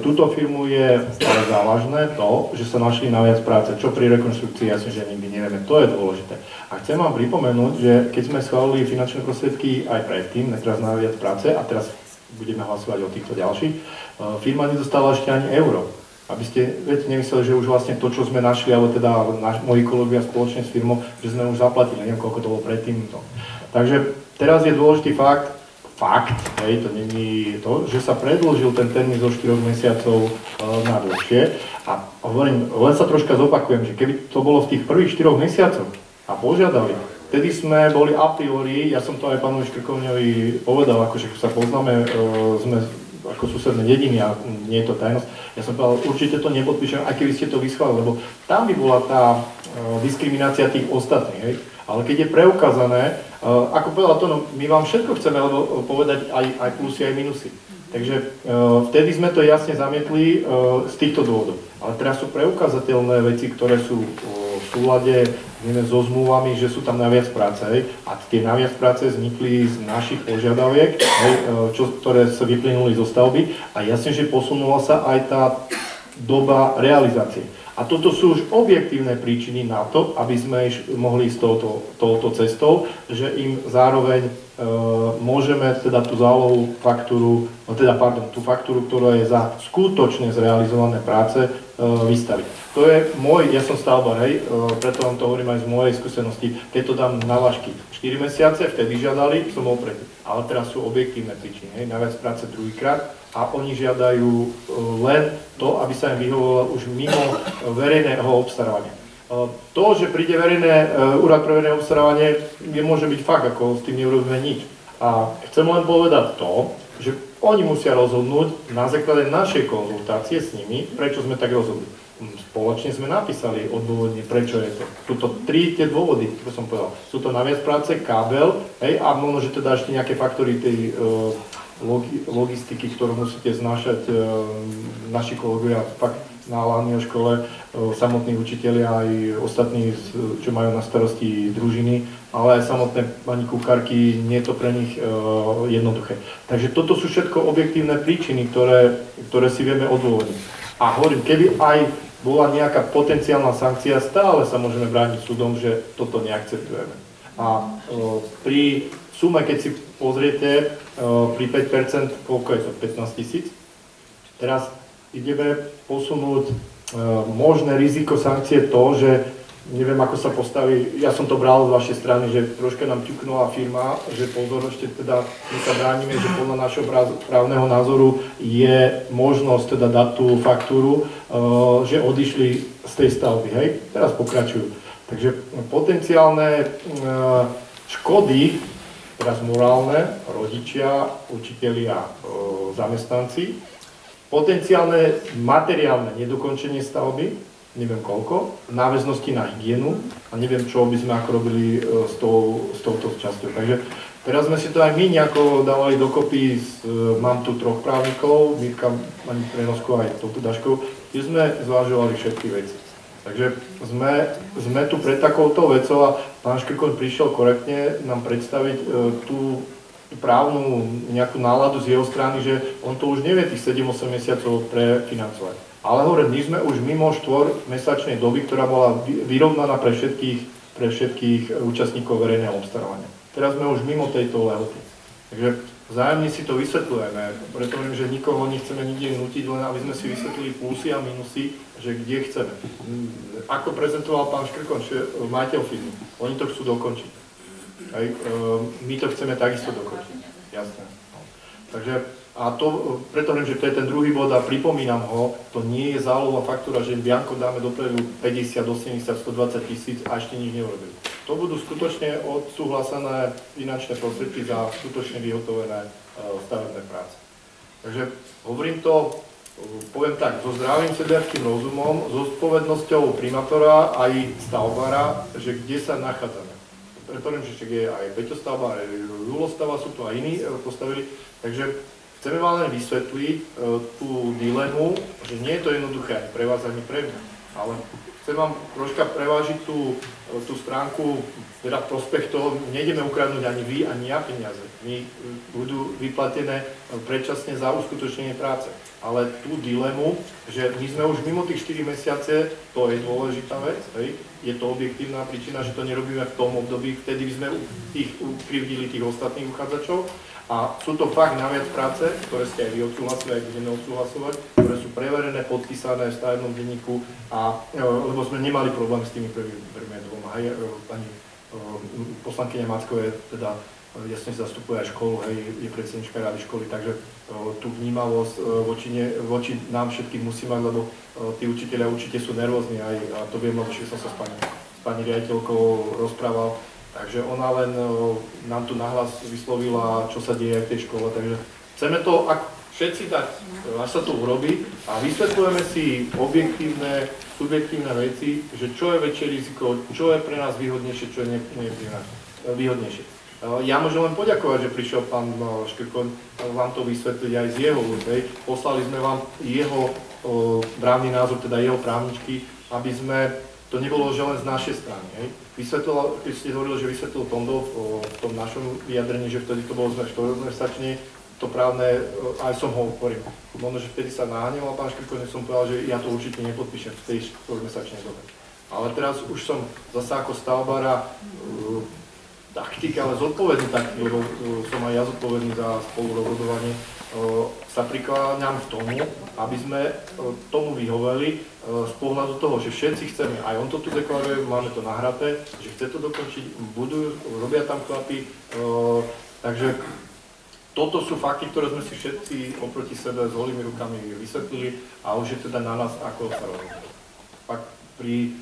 túto firmu je ale závažné to, že sa našli na viac práce, čo pri rekonštrukcii jasne, že nikdy nevieme, to je dôležité. A chcem vám pripomenúť, že keď sme schválili finančné prostriedky aj predtým, teraz na viac práce a teraz budeme hlasovať o týchto ďalších, firma nedostala ešte ani euro. Aby ste, viete, nemysleli, že už vlastne to, čo sme našli, ale teda moji kolegovia spoločne s firmou, že sme už zaplatili, neviem, koľko to bolo predtým. No. Takže teraz je dôležitý fakt, hej, to není to, že sa predĺžil ten termín zo 4 mesiacov na dlhšie. A hovorím, len sa troška zopakujem, že keby to bolo v tých prvých 4 mesiacoch a požiadali, vtedy sme boli a priori, ja som to aj pánovi Škrkovňovi povedal, akože sa poznáme, sme ako susedné dediny a nie je to tajnosť, ja som povedal, určite to nepodpíšem, aj keby ste to vyschválili, lebo tam by bola tá diskriminácia tých ostatných, hej. Ale keď je preukázané, ako povedal to, no, my vám všetko chceme povedať aj plusy, aj minusy. Takže vtedy sme to jasne zamietli z týchto dôvodov. Ale teraz sú preukázateľné veci, ktoré sú v súlade so zmluvami, že sú tam naviac práce. A tie naviac práce vznikli z našich požiadaviek, ktoré sa vyplynuli zo stavby. A jasne, že posunula sa aj tá doba realizácie. A toto sú už objektívne príčiny na to, aby sme mohli ísť touto cestou, že im zároveň môžeme teda tú zálohu faktúru, tú faktúru, ktorá je za skutočne zrealizované práce, vystaviť. To je ja som stavbar, hej, preto vám to hovorím aj z mojej skúsenosti, keď to dám na vážky 4 mesiace, vtedy žiadali, som bol predtým. Ale teraz sú objektívne príčiny, hej, naviac práce druhýkrát a oni žiadajú len to, aby sa im vyhovovalo už mimo verejného obstarávania. To, že príde úrad pre verejné obstarávanie, môže byť fakt, ako s tým neurobíme nič. A chcem len povedať to, že oni musia rozhodnúť na základe našej konzultácie s nimi, prečo sme tak rozhodli. Spoločne sme napísali odôvodne, prečo je to. Sú to 3 tie dôvody, ktoré som povedal. Sú to naviac práce, kábel, hej, a možno, že teda ešte nejaké faktory tej logistiky, ktorú musíte znášať naši kolegovia fakt na hlavnej škole, samotní učitelia aj ostatní, čo majú na starosti družiny, ale aj samotné pani kuchárky, nie je to pre nich jednoduché. Takže toto sú všetko objektívne príčiny, ktoré si vieme odôvodniť. A hovorím, keby aj bola nejaká potenciálna sankcia, stále sa môžeme brániť súdom, že toto neakceptujeme. A pri sume, keď si pozriete, pri 5%, koľko je to? 15 000? Teraz ideme posunúť možné riziko sankcie to, že neviem, ako sa postaví, ja som to bral z vašej strany, že troška nám ťuknula firma, že pozor, ešte teda my sa bránime, že podľa našho právneho názoru je možnosť teda dať tú faktúru, že odišli z tej stavby, hej? Teraz pokračujú. Takže potenciálne škody, teraz morálne, rodičia, učitelia, zamestnanci, potenciálne materiálne nedokončenie stavby, neviem koľko, náväznosti na hygienu a neviem, čo by sme ako robili s touto časťou. Takže teraz sme si to aj my nejako dávali dokopy, mám tu 3 právnikov, Mirka, pani Prenosku aj touto Daškou, kde sme zvážovali všetky veci. Takže sme tu pred takouto vecou a pán Škrkoň prišiel korektne nám predstaviť tú právnu nejakú náladu z jeho strany, že on to už nevie tých 7-8 mesiacov prefinancovať. Ale hovorím, my sme už mimo 4-mesačnej doby, ktorá bola vyrovnaná pre všetkých účastníkov verejného obstarávania. Teraz sme už mimo tejto lehoty. Takže vzájomne si to vysvetľujeme, preto viem, že nikoho nechceme nikde nútiť, len aby sme si vysvetlili plusy a minusy, že kde chceme. Ako prezentoval pán Škrkoň, majiteľ firmy, oni to chcú dokončiť. Aj, my to chceme takisto dokončiť, jasné. Takže, a to, preto viem, že to je ten druhý bod a pripomínam ho, to nie je zálohová faktúra, že im bianko dáme dopredu 50, 80, 120 tisíc a ešte nič neurobili. To budú skutočne odsúhlasené finančné prostriedky za skutočne vyhotovené stavebné práce. Takže hovorím to, poviem tak, so zdravým sedliackým rozumom, so zodpovednosťou primátora aj stavbára, že kde sa nachádzame. Preto viem, že je aj Beťostavba, aj Ľulostavba, sú tu aj iní postavili. Takže chceme vám len vysvetliť tú dilemu, že nie je to jednoduché ani pre vás, ani pre mňa. Ale chcem vám troška prevážiť tú stránku, teda prospech toho, nejdeme ukradnúť ani vy, ani ja peniaze. Budú vyplatené predčasne za uskutočnenie práce. Ale tú dilemu, že my sme už mimo tých 4 mesiace, to je dôležitá vec, hej? Je to objektívna príčina, že to nerobíme v tom období, vtedy by sme ukrivdili tých ostatných uchádzačov. A sú to fakt naviac práce, ktoré ste aj vy odsúhlasili, aj budeme odsúhlasovať, ktoré sú preverené, podpísané v stavebnom denníku, lebo sme nemali problém s tými prvými dvoma. Hej, pani poslankyňa Macková teda jasne zastupuje aj školu, hej, je predsednička rady školy, takže tú vnímavosť voči nám všetkým musí mať, lebo tí učitelia určite sú nervózni, a to viem, lebo som sa s pani riaditeľkou rozprával, takže ona len nám tu nahlas vyslovila, čo sa deje v tej škole, takže chceme to všetci dať, až sa to urobí a vysvetľujeme si objektívne, subjektívne veci, že čo je väčšie riziko, čo je pre nás výhodnejšie, čo je výhodnejšie. Ja môžem len poďakovať, že prišiel pán Škrkoň vám to vysvetliť aj z jeho úst. Poslali sme vám jeho právny názor, teda jeho právničky, aby sme, to nebolo že len z našej strany. Keď ste hovorili, že vysvetlil Tondov v tom našom vyjadrení, že vtedy to bolo sme 4-mesačne, to právne, aj som ho hovoril. Možno, že vtedy sa naháňal pán Škrkoň, som povedal, že ja to určite nepodpíšem v tej 4-mesačnej dobe. Ale teraz už som zase ako stavbára taktik, ale zodpovedný taktik, lebo som aj ja zodpovedný za spolurozhodovanie, sa prikláňam k tomu, aby sme tomu vyhoveli z pohľadu toho, že všetci chceme, aj on to tu deklaruje, máme to nahraté, že chce to dokončiť, robia tam chlapi, takže toto sú fakty, ktoré sme si všetci oproti sebe s holými rukami vysvetlili a už je teda na nás, ako sa rozhodnúť. Pak pri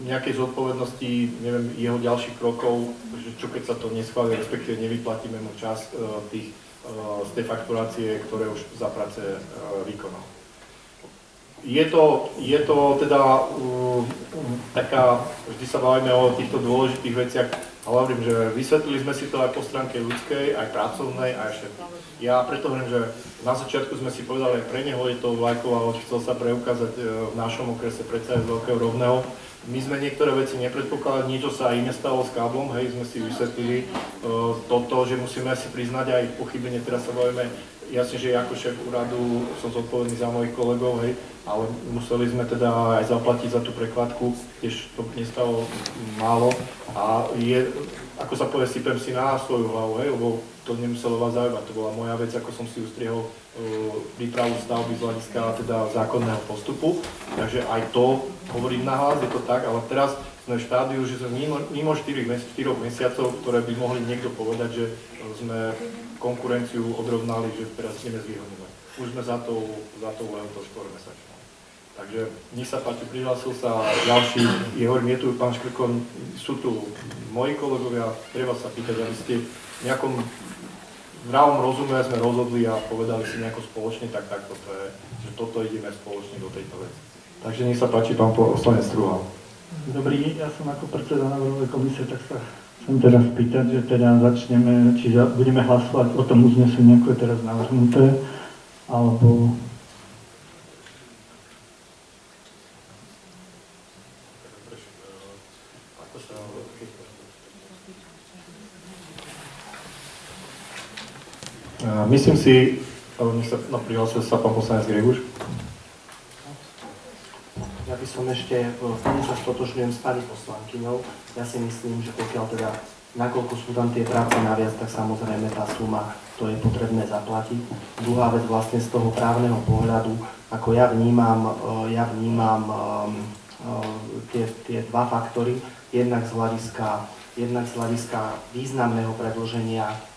nejakej zodpovednosti, neviem, jeho ďalších krokov, že čo keď sa to neschváli, respektíve nevyplatíme mu čas z tej fakturácie, ktoré už za práce vykonal. Je to teda taká, vždy sa bavíme o týchto dôležitých veciach, hovorím, že vysvetlili sme si to aj po stránke ľudskej, aj pracovnej, aj všetko. Ja preto hovorím, že na začiatku sme si povedali, aj pre neho je to vlajková loď, chcel sa preukázať v našom okrese predsa aj z Veľkého Rovného. My sme niektoré veci nepredpokladali, niečo sa aj nestalo s káblom, hej, sme si vysvetlili toto, že musíme si priznať aj pochybenie, teraz sa bavíme, jasne, že ako šéf úradu som zodpovedný za mojich kolegov, hej, ale museli sme teda aj zaplatiť za tú prekladku, tiež to nestalo málo a je, ako sa povie, sypem si na svoju hlavu, hej, lebo to nemuselo vás zaujímať, to bola moja vec, ako som si ustriehol prípravu stavby z hľadiska teda zákonného postupu, takže aj to hovorím nahlas, je to tak, ale teraz sme v štádiu, že sme mimo 4 mesiacov, ktoré by mohli niekto povedať, že sme konkurenciu odrovnali, že teraz ideme zvýhodňovať. Už sme za to lehotou 4-mesačnou. Takže nech sa páči, prihlásil sa ďalší, hovorím, je tu pán Škrkon, sú tu moji kolegovia, treba sa pýtať, aby ste v nejakom zdravom rozume sme rozhodli a povedali si nejako spoločne, tak takto to je, že toto ideme spoločne do tejto veci. Takže nech sa páči, pán poslanec Struhal. Dobrý, ja som ako predseda návrhovej komisie, tak sa chcem teraz spýtať, že teda začneme, či budeme hlasovať o tom uznesení, ako je teraz navrhnuté, alebo... Myslím si, prihlásil sa pán poslanec Greguš. Ja by som ešte, plne sa stotožňujem s pani poslankyňou. Ja si myslím, že pokiaľ teda, nakoľko sú tam tie práce naviac, tak samozrejme tá suma, to je potrebné zaplatiť. Druhá vec vlastne z toho právneho pohľadu, ako ja vnímam tie dva faktory, jednak z hľadiska významného predĺženia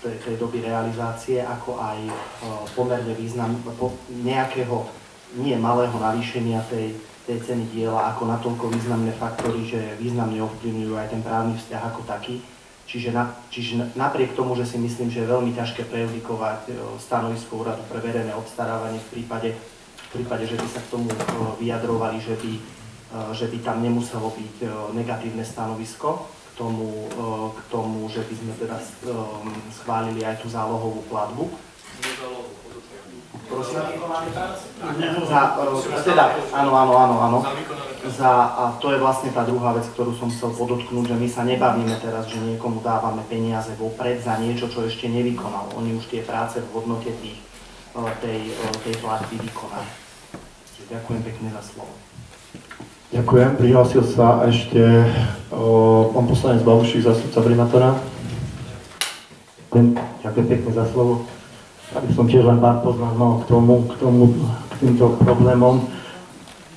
tej doby realizácie, ako aj pomerne nejakého nie malého navýšenia tej ceny diela ako natoľko významné faktory, že významne ovplyvňujú aj ten právny vzťah ako taký. Čiže napriek tomu, že si myslím, že je veľmi ťažké prejudikovať stanovisko úradu pre verejné obstarávanie v prípade, že by sa k tomu vyjadrovali, že by tam nemuselo byť negatívne stanovisko k tomu, že by sme teda schválili aj tú zálohovú platbu. Prosím, áno. A to je vlastne tá druhá vec, ktorú som chcel podotknúť, že my sa nebavíme teraz, že niekomu dávame peniaze vopred za niečo, čo ešte nevykonal. Oni už tie práce v hodnote tej platby vykonali. Ďakujem pekne za slovo. Ďakujem. Prihlásil sa ešte pán poslanec Babušík, zástupca primátora. Ďakujem pekne za slovo. Ja by som tiež len pár poznámok k týmto problémom.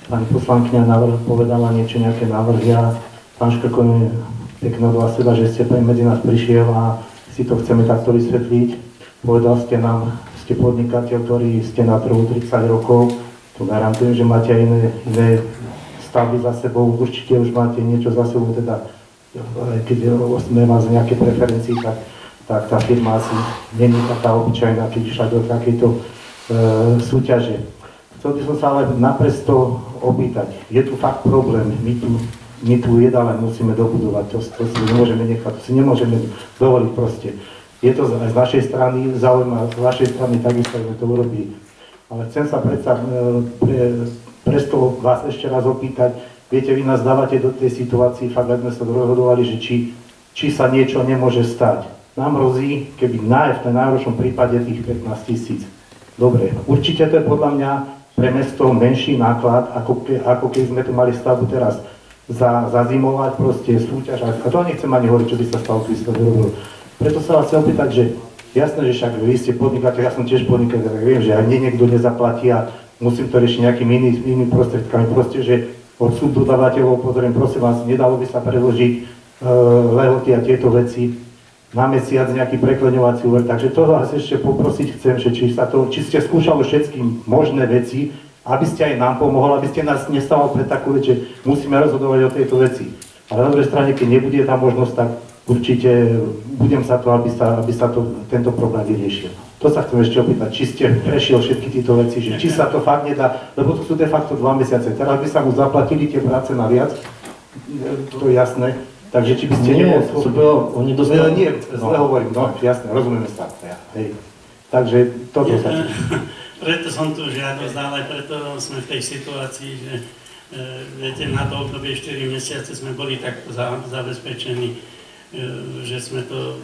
Pani poslankyňa povedala nejaké návrhy a pán Škrkon je pekne od vás seba, že ste medzi nás prišiel a si to chceme takto vysvetliť. Povedal ste nám, ste podnikateľ, ktorý ste na trhu 30 rokov. To garantujem, že máte aj iné stavby za sebou, určite už máte niečo za sebou, teda keď sme vás nejaké preferencii, tak tá firma asi nie je taká obyčajná, keď išla do takejto súťaže. Chcel by som sa ale napresto opýtať, je tu fakt problém, my tu jedále musíme dobudovať, to si nemôžeme nechať, to si nemôžeme dovoliť proste. Je to aj z našej strany zaujímavé, z vašej strany takisto sme to urobili. Ale chcem sa presto vás ešte raz opýtať, viete, vy nás dávate do tej situácii, fakt sme sa rozhodovali, že či sa niečo nemôže stať. Nám hrozí, keby v tej najhoršom prípade tých 15 000. Dobre, určite to je podľa mňa pre mesto menší náklad, ako keď sme tu mali stavbu teraz zazimovať, proste súťaž. A to nechcem ani hovoriť, čo by sa stalo, tu sa vyrobilo. Preto sa vás chcem opýtať, že jasné, že však vy ste podnikateľ, ja som tiež podnikateľ, tak viem, že aj niekto nezaplatí a musím to riešiť nejakými inými prostriedkami. Proste, že od subdodávateľov pozorím, prosím vás, nedalo by sa predložiť lehoty a tieto veci na mesiac nejaký prekleňovací úver. Takže to vás ešte poprosiť chcem, že či ste skúšali všetky možné veci, aby ste aj nám pomohli, aby ste nás nestávali pre takú vec, že musíme rozhodovať o tejto veci. Ale na druhej strane, keď nebude tá možnosť, tak určite budem za to, aby sa tento problém vyriešil. To sa chcem ešte opýtať, či ste prešiel všetky tieto veci, že či sa to fakt nedá, lebo to sú de facto 2 mesiace. Teraz by sa mu zaplatili tie práce naviac, to je jasné, Takže či by ste oni dostali... Nie, zle hovorím, no jasne, rozumieme sa. Hej. Takže toto sa... Preto som tu žiadosť dal, aj preto sme v tej situácii, že viete, na to obdobie 4 mesiace sme boli takto zabezpečení, že sme to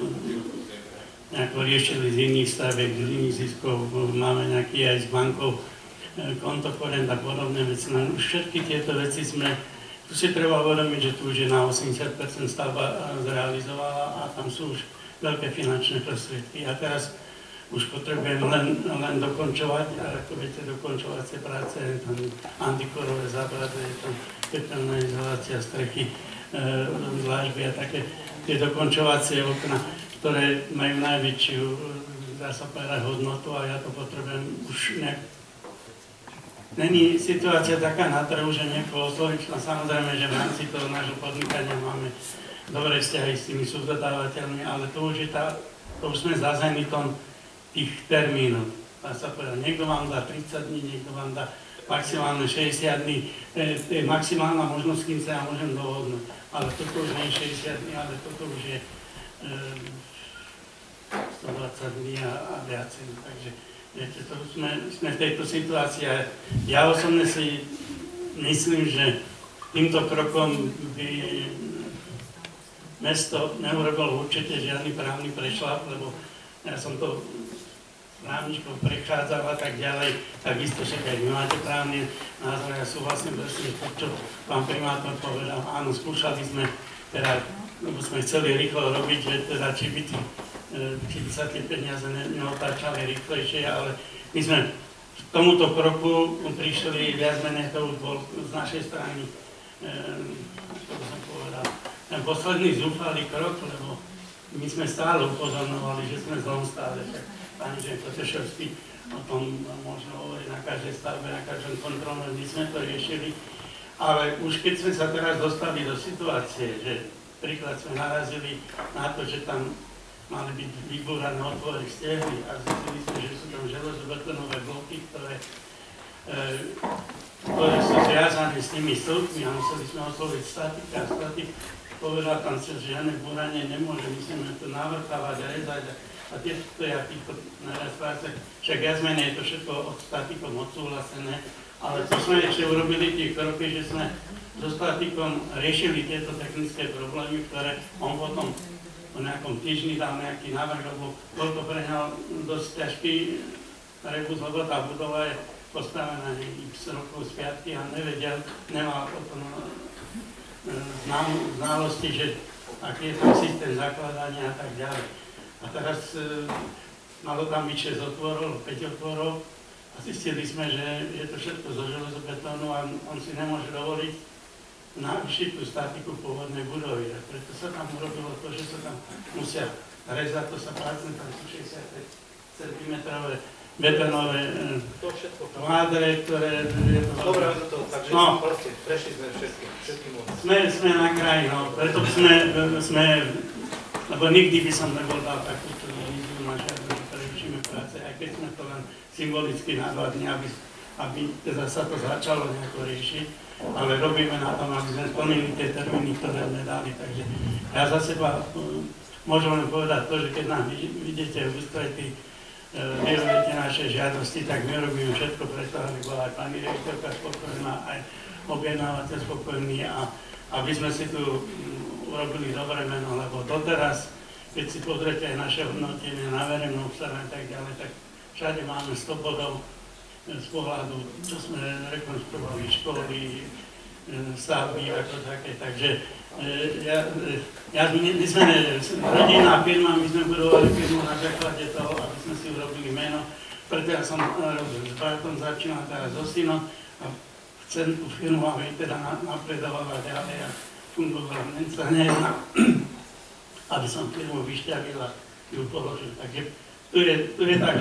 nejako riešili z iných staviek, z iných ziskov, máme nejaký aj s bankou kontokorent a podobné veci. No už všetky tieto veci tu si treba uvedomiť, že tu už je na 80% stavba zrealizovala a tam sú už veľké finančné prostriedky. A teraz už potrebujem len dokončovať, a ako viete, dokončovacie práce, tam antikorové zábrady, tam tepelná izolácia strechy, dlážby a také tie dokončovacie okna, ktoré majú najväčšiu, dá sa povedať, hodnotu a ja to potrebujem už nejak. Není situácia taká na trhu, že niekoho osloviť, samozrejme, že v rámci toho nášho podnikania máme dobré vzťahy s tými subdodávateľmi, ale to už sme za zenitom tých termínov. Dá sa povedať, niekto vám dá 30 dní, niekto vám dá maximálne 60 dní, to je maximálna možnosť, kým sa ja môžem dohodnúť. Ale toto už nie je 60 dní, ale toto už je 120 dní a viacej. Takže viete, to sme v tejto situácii. Ja osobne si myslím, že týmto krokom by mesto neurobilo určite žiadny právny prešľap, lebo ja som to právničkou prechádzal a tak ďalej, takisto však aj vy máte právny názor, ja súhlasím presne to, čo pán primátor povedal. Áno, skúšali sme, teda, lebo sme chceli rýchlo robiť, že teda, či by sa tie peniaze neotáčali rýchlejšie, ale my sme k tomuto kroku prišli, viac menej to už bol z našej strany, ako by som povedal, ten posledný zúfalý krok, lebo my sme stále upozorňovali, že sme v zlom stave. Pani Potešovský o tom možno hovoriť na každej stavbe, na každom kontrole, my sme to riešili. Ale už keď sme sa teraz dostali do situácie, že príklad sme narazili na to, že tam mali byť vybúrané otvory stehly a zistili sme, že sú tam železobetonové bloky, ktoré sú zviazané s tými stĺpmi a museli sme osloviť statika a statik povedal tam, že žiadne búranie nemôže, musíme to navrtávať a rezať a tieto naraz práce, však viac menej je to všetko od statikom odsúhlasené, ale to sme ešte urobili tie kroky, že sme so statikom riešili tieto technické problémy, ktoré on potom po nejakom týždni dal nejaký návrh, lebo bol to pre ňa dosť ťažký rebus, lebo tá budova je postavená x rokov z piatky a nemal potom znalosti, že aký je tam systém zakladania a tak ďalej. A teraz malo tam byť 6 otvorov, 5 otvorov a zistili sme, že je to všetko zo železobetónu a on si nemôže dovoliť navýšiť tú statiku pôvodnej budovy. A preto sa tam urobilo to, že sa tam musia rezať, to sa prácne, tam sú 65 cm betónové kvádre, ktoré... Dobre, takže proste prešli sme všetky možnosti. Sme na kraji, no, preto sme, lebo nikdy by som nebol dal takúto víziu na žiadne prerušíme práce, aj keď sme to len symbolicky na 2 dní, aby teda sa to začalo nejako riešiť, ale robíme na tom, aby sme splnili tie termíny, ktoré sme dali, takže ja za seba môžem len povedať to, že keď nám vidíte v ústretí, vyrobiete naše žiadosti, tak my robíme všetko preto, aby bola aj pani riaditeľka spokojná, aj objednávateľ spokojný a aby sme si tu urobili dobré meno, lebo doteraz, keď si pozriete aj naše hodnotenie na verejnú obstaranie a tak ďalej, tak všade máme 100 bodov z pohľadu, čo sme rekonštruovali školy, stavby ako také, takže my sme rodinná firma, my sme budovali firmu na základe toho, aby sme si urobili meno, preto ja som s bratom začínal teraz so synom a chcem tú firmu, aby teda napredovala ďalej a fungovala. Len sa nejedná, aby som firmu vyšťavil a ju položil. Takže tu je tak,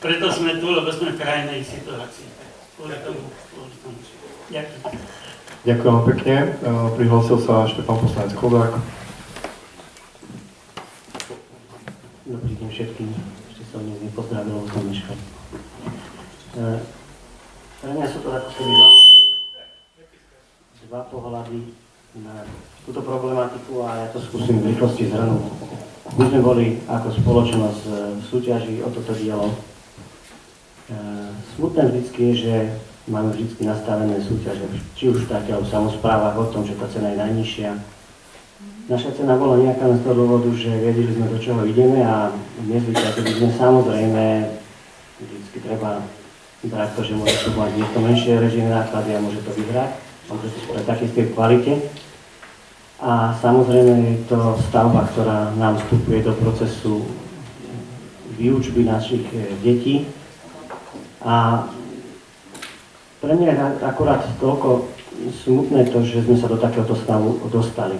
preto sme tu, lebo sme v krajnej situácii. Kvôli tomu. Ďakujem. Ďakujem pekne. Prihlásil sa Štefan poslanec Chodák. Dobrý deň všetkým. Ešte som dnes nepozdravil od Tomeška. Pre mňa sú to ako keby dva pohľady na túto problematiku a ja to skúsim v rýchlosti zhrnúť. My sme boli ako spoločnosť v súťaži o toto dielo. Smutné vždycky je, že máme vždy nastavené súťaže, či už v takých samosprávach o tom, že tá cena je najnižšia. Naša cena bola nejaká z toho dôvodu, že vedeli sme, do čoho ideme a nezvyčajili sme. Samozrejme, vždycky treba brať to, že môže to mať niekto menšie režijné náklady a môže to vyhrať. Môže to spraviť takej tej kvalite. A samozrejme je to stavba, ktorá nám vstupuje do procesu výučby našich detí. A pre mňa je akurát toľko smutné to, že sme sa do takéhoto stavu dostali.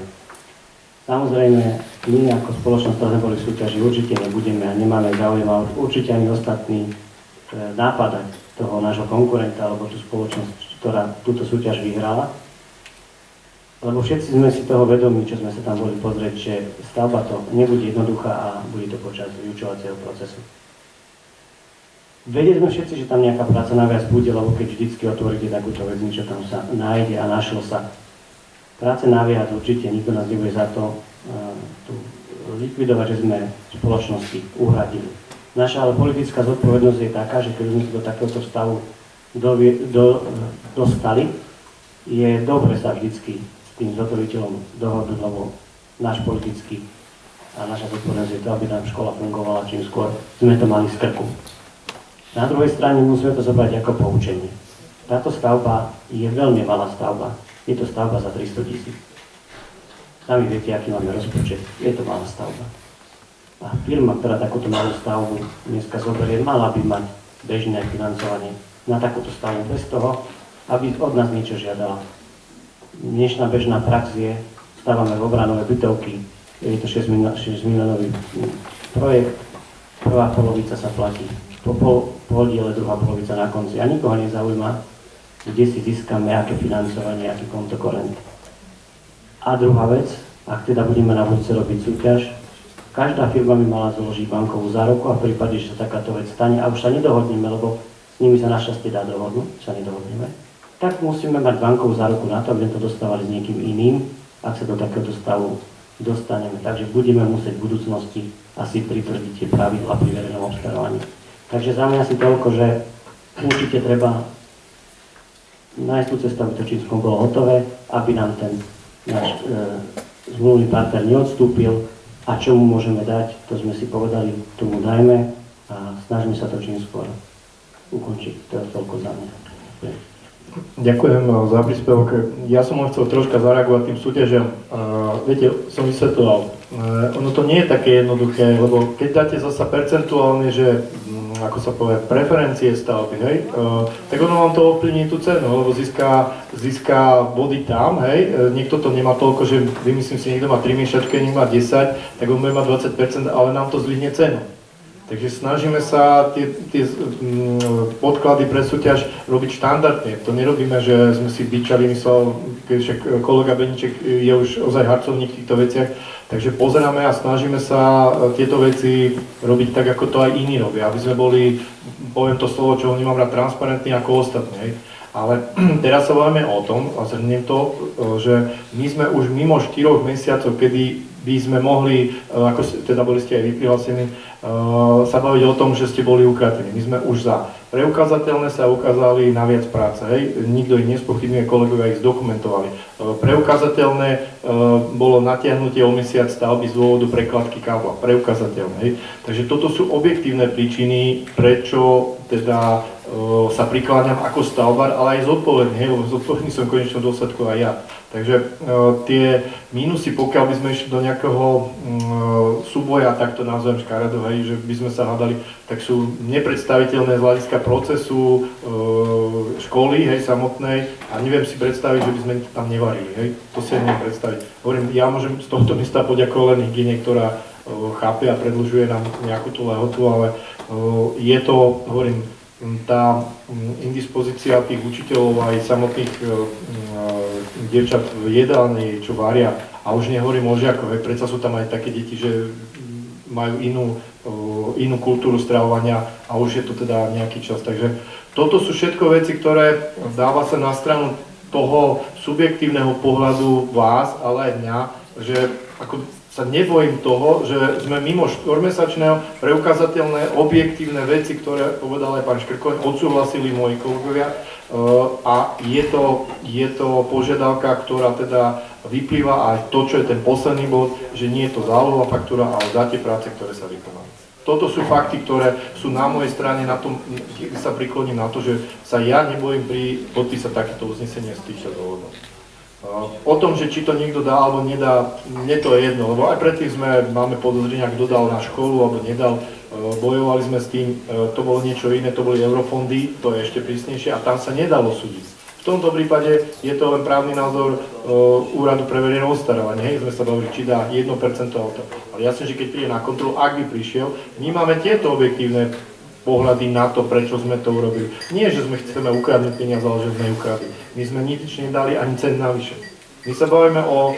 Samozrejme, my ako spoločnosť, ktorá sme boli v súťaži, určite nebudeme a nemáme záujem, ale určite ani ostatní nápadať toho nášho konkurenta alebo tú spoločnosť, ktorá túto súťaž vyhrala. Lebo všetci sme si toho vedomí, čo sme sa tam boli pozrieť, že stavba to nebude jednoduchá a bude to počas vyučovacieho procesu. Vedeli sme všetci, že tam nejaká práca naviac bude, lebo keď vždycky otvoríte takúto vec, niečo tam sa nájde a našlo sa. Práce naviac určite, nikto nás nebude za to likvidovať, že sme spoločnosti uhradili. Naša ale politická zodpovednosť je taká, že keď sme sa do takéhoto stavu dostali, je dobre sa vždycky s tým zhotoviteľom dohodnúť, lebo náš politický a naša zodpovednosť je to, aby nám škola fungovala čím skôr sme to mali z krku. Na druhej strane musíme to zobrať ako poučenie. Táto stavba je veľmi malá stavba. Je to stavba za 300 000. Sami viete, aký máme rozpočet. Je to malá stavba. A firma, ktorá takúto malú stavbu dneska zoberie, mala by mať bežné financovanie na takúto stavbu bez toho, aby od nás niečo žiadala. Dnešná bežná prax je, stávame obranové bytovky, je to 6 miliónový projekt, prvá polovica sa platí. Po podiele druhá polovica na konci. A nikoho nezaujíma, kde si získame, aké financovanie, aký kontokorent. A druhá vec, ak teda budeme na budúce robiť súťaž, každá firma by mala založiť bankovú záruku a v prípade, že sa takáto vec stane a už sa nedohodneme, lebo s nimi sa našťastie dá dohodnúť, sa nedohodneme, tak musíme mať bankovú záruku na to, aby sme to dostávali s niekým iným, ak sa do takéhoto stavu dostaneme. Takže budeme musieť v budúcnosti asi pritvrdiť tie pravidlá pri verejnom obstarávaní. Takže za mňa si toľko, že určite treba nájsť tú cestu, aby to čím bolo hotové, aby nám ten náš zmluvný partner neodstúpil a čo mu môžeme dať, to sme si povedali, tomu dajme a snažíme sa to čím skôr ukončiť. To je toľko za mňa. Ďakujem za príspevok. Ja som len chcel troška zareagovať tým súťažiam. Viete, som vysvetľoval, ono to nie je také jednoduché, lebo keď dáte zasa percentuálne, že ako sa povie, preferencie stavby, hej, tak ono vám to ovplyvní tú cenu, lebo získa body tam, hej, niekto to nemá toľko, že vymyslím si, niekto má 3 miešačky, niekto má 10, tak on bude mať 20%, ale nám to zdvihne cenu. Takže snažíme sa tie podklady pre súťaž robiť štandardne. To nerobíme, že sme si vyčali myslel, keď však kolega Beníček je už ozaj harcovník v týchto veciach, takže pozeráme a snažíme sa tieto veci robiť tak, ako to aj iní robia, aby sme boli, poviem to slovo, čo nemám rád, transparentní ako ostatní. Ale teraz sa bavíme o tom, a zhrniem to, že my sme už mimo 4 mesiacov, kedy by sme mohli, ako teda boli ste aj vy prihlásení, sa baviť o tom, že ste boli ukradení. My sme už za preukázateľné sa ukázali na viac práce, hej? Nikto ich nespochybňuje, kolegovia ich zdokumentovali. Preukázateľné bolo natiahnutie o mesiac stavby z dôvodu prekladky kábla. Preukázateľné, hej? Takže toto sú objektívne príčiny, prečo teda sa prikláňam ako stavbar, ale aj zodpovedný, hej? Lebo zodpovedný som v konečnom dôsledku aj ja. Takže tie mínusy, pokiaľ by sme išli do nejakého súboja, tak to nazvem škaredo, hej, že by sme sa hádali, tak sú nepredstaviteľné z hľadiska procesu školy, hej, samotnej a neviem si predstaviť, že by sme tam nevarili, hej, to si neviem predstaviť. Hovorím, ja môžem z tohto miesta poďakovať len hygiene, ktorá chápe a predĺžuje nám nejakú tú lehotu, ale je to, hovorím, tá indispozícia tých učiteľov aj samotných dievčat v jedálni, čo varia, a už nehovorím o žiakoch, predsa sú tam aj také deti, že majú inú kultúru stravovania a už je to teda nejaký čas. Takže toto sú všetko veci, ktoré dáva sa na stranu toho subjektívneho pohľadu vás, ale aj mňa, že ako sa nebojím toho, že sme mimo 4-mesačného preukázateľné objektívne veci, ktoré povedal aj pán Škrkoň, odsúhlasili moji kolegovia a je to požiadavka, ktorá teda vyplýva aj to, čo je ten posledný bod, že nie je to zálohová faktúra, ale za tie práce, ktoré sa vykonali. Toto sú fakty, ktoré sú na mojej strane, na tom sa prikloním na to, že sa ja nebojím podpísať takéto uznesenie z týchto dôvodov. O tom, že či to niekto dá alebo nedá, mne to je jedno, lebo aj predtým máme podozrenia, kto dal na školu alebo nedal, bojovali sme s tým, to bolo niečo iné, to boli eurofondy, to je ešte prísnejšie a tam sa nedalo súdiť. V tomto prípade je to len právny názor Úradu pre verejné obstarávanie, hej, sme sa bavili, či dá 1% auto. Ale jasne, že keď príde na kontrolu, ak by prišiel, my máme tieto objektívne pohľady na to, prečo sme to urobili. Nie, že sme chceme ukradnúť peniaze, ale že sme ukradli. My sme nič nedali ani cent navyše. My sa bavíme o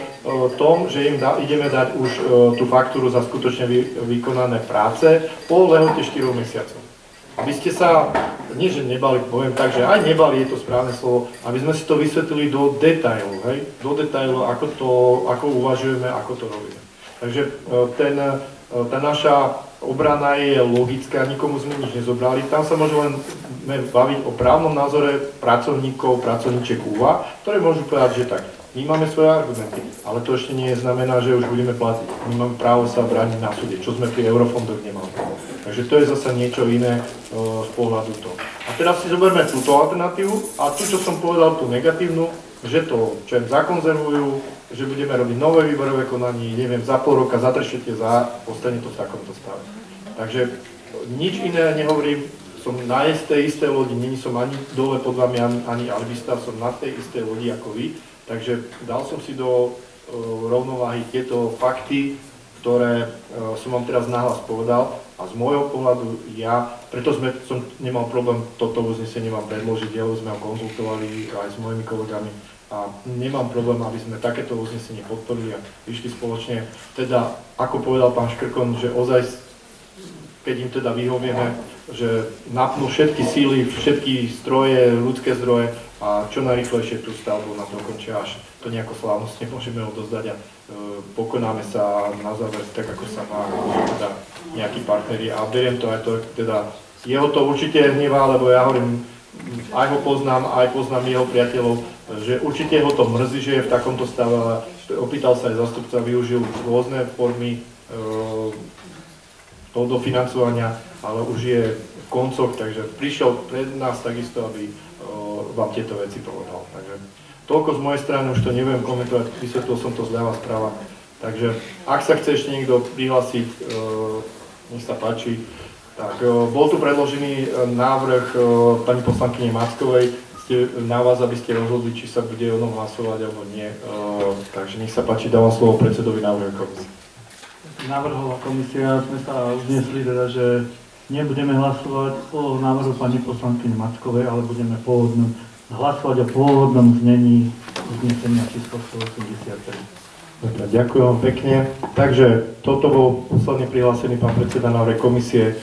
tom, že im ideme dať už tú faktúru za skutočne vykonané práce po lehote 4 mesiacov. Aby ste sa, nie že nebali, poviem tak, že aj nebali, je to správne slovo, aby sme si to vysvetlili do detailov, hej? Do detailov, ako uvažujeme, ako to robíme. Takže tá naša obrana je logická, nikomu sme nič nezobrali. Tam sa môžeme baviť o právnom názore pracovníkov, pracovníček UVA, ktoré môžu povedať, že tak, my máme svoje argumenty, ale to ešte nie znamená, že už budeme platiť. My máme právo sa brániť na súde, čo sme pri eurofondoch nemali. Takže to je zase niečo iné z pohľadu toho. A teraz si zoberme túto alternatívu a tu, čo som povedal, tú negatívnu, že to zakonzervujú, že budeme robiť nové výberové konanie, neviem, za pol roka, za 3/4, ostane to v takomto stave. Takže nič iné nehovorím, som na istej lodi, není som ani dole pod vami, ani albista, som na tej istej lodi ako vy, takže dal som si do rovnováhy tieto fakty, ktoré som vám teraz nahlas povedal a z môjho pohľadu preto som nemal problém toto uznesenie vám predložiť, sme ho konzultovali aj s mojimi kolegami a nemám problém, aby sme takéto uznesenie podporili a išli spoločne, teda ako povedal pán Škrkon, že ozaj, keď im teda vyhovieme, že napnú všetky síly, všetky stroje, ľudské zdroje a čo najrýchlejšie tú stavbu nám dokončia, až to nejako slávnostne môžeme odozdať a pokonáme sa na záver tak, ako sa má teda nejakí partneri a beriem to aj to, teda jeho to určite hnevá, lebo ja hovorím, aj ho poznám, aj poznám jeho priateľov, že určite ho to mrzí, že je v takomto stave, ale opýtal sa aj zastupca, využil rôzne formy toho dofinancovania, ale už je v koncoch, takže prišiel pred nás takisto, aby vám tieto veci povedal. Takže toľko z mojej strany, už to nebudem komentovať, vysvetlil som to zľava správa. Takže ak sa chce ešte niekto prihlásiť, nech sa páči. Tak, bol tu predložený návrh pani poslankyne Mackovej, na vás, aby ste rozhodli, či sa bude o tom hlasovať alebo nie. Takže nech sa páči, dávam slovo predsedovi návrhu komisie. Navrhla komisia, sme sa uznesli teda, že nebudeme hlasovať o návrhu pani poslankyne Mackovej, ale budeme hlasovať o pôvodnom znení uznesenia číslo 183. Dobre, ďakujem vám pekne. Takže toto bol posledne prihlásený pán predseda návrhu komisie.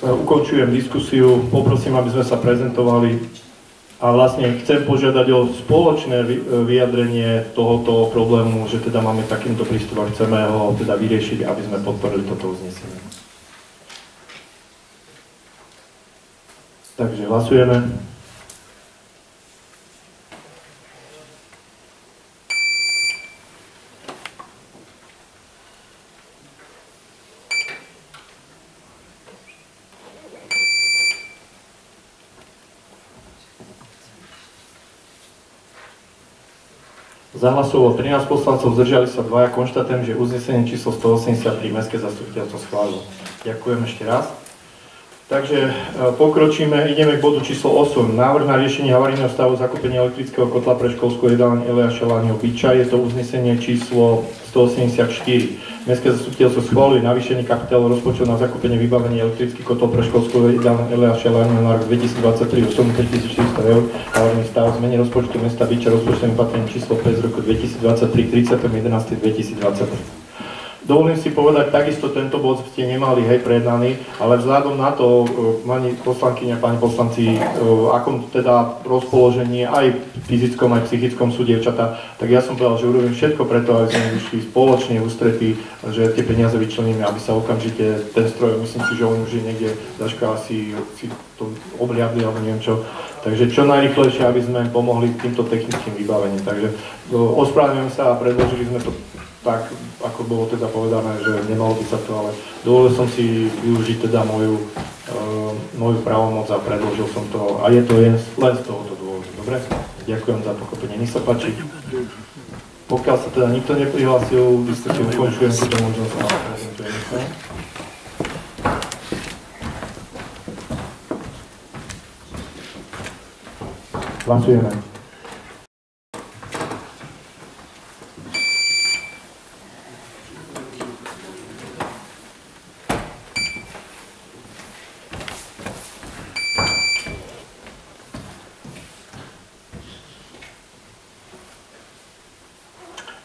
Ukončujem diskusiu, poprosím, aby sme sa prezentovali a vlastne chcem požiadať o spoločné vyjadrenie tohoto problému, že teda máme takýmto prístup a chceme ho teda vyriešiť, aby sme podporili toto uznesenie. Takže hlasujeme. Zahlasovalo 13 poslancov, zdržali sa 2. Konštatujem, že uznesenie číslo 183 Mestské zastupiteľstvo schválilo. Ďakujem ešte raz. Takže pokročíme, ideme k bodu číslo 8. Návrh na riešenie havarijného stavu zakúpenia elektrického kotla pre školskú jedálňu Eliáša Láňho Biča. Je to uznesenie číslo 184. Mestské zastupiteľstvo schváluje navýšenie kapitálu rozpočtu na zakúpenie vybavenia elektrický kotol pre školskú jedálňu Eliáša Láňho na rok 2023 o sumu 3400 eur. Havarijný stav zmene rozpočtu mesta Biča rozpočtovým opatrením číslo 5 z roku 2023 30.11.2023. Dovolím si povedať, takisto tento bod ste nemali, hej, prejednaný, ale vzhľadom na to, pani poslankyňa, pani poslanci, akom teda rozpoložení aj fyzickom, aj psychickom sú dievčatá, tak ja som povedal, že urobím všetko preto, aby sme vyšli spoločne v ústretí, že tie peniaze vyčleníme, aby sa okamžite ten stroj, myslím si, že on už je niekde, Daška si to obliadli, alebo neviem čo. Takže čo najrýchlejšie, aby sme im pomohli týmto technickým vybavením. Takže ospravedlňujem sa a predložili sme to tak, ako bolo teda povedané, že nemalo by sa to, ale dovolil som si využiť teda moju právomoc a predložil som to a je to len z tohoto dôvodu. Dobre? Ďakujem za pochopenie. Nech sa páči. Pokiaľ sa teda nikto neprihlásil, diskusiu ukončujem, túto možnosť a prezentujem sa. Hlasujeme.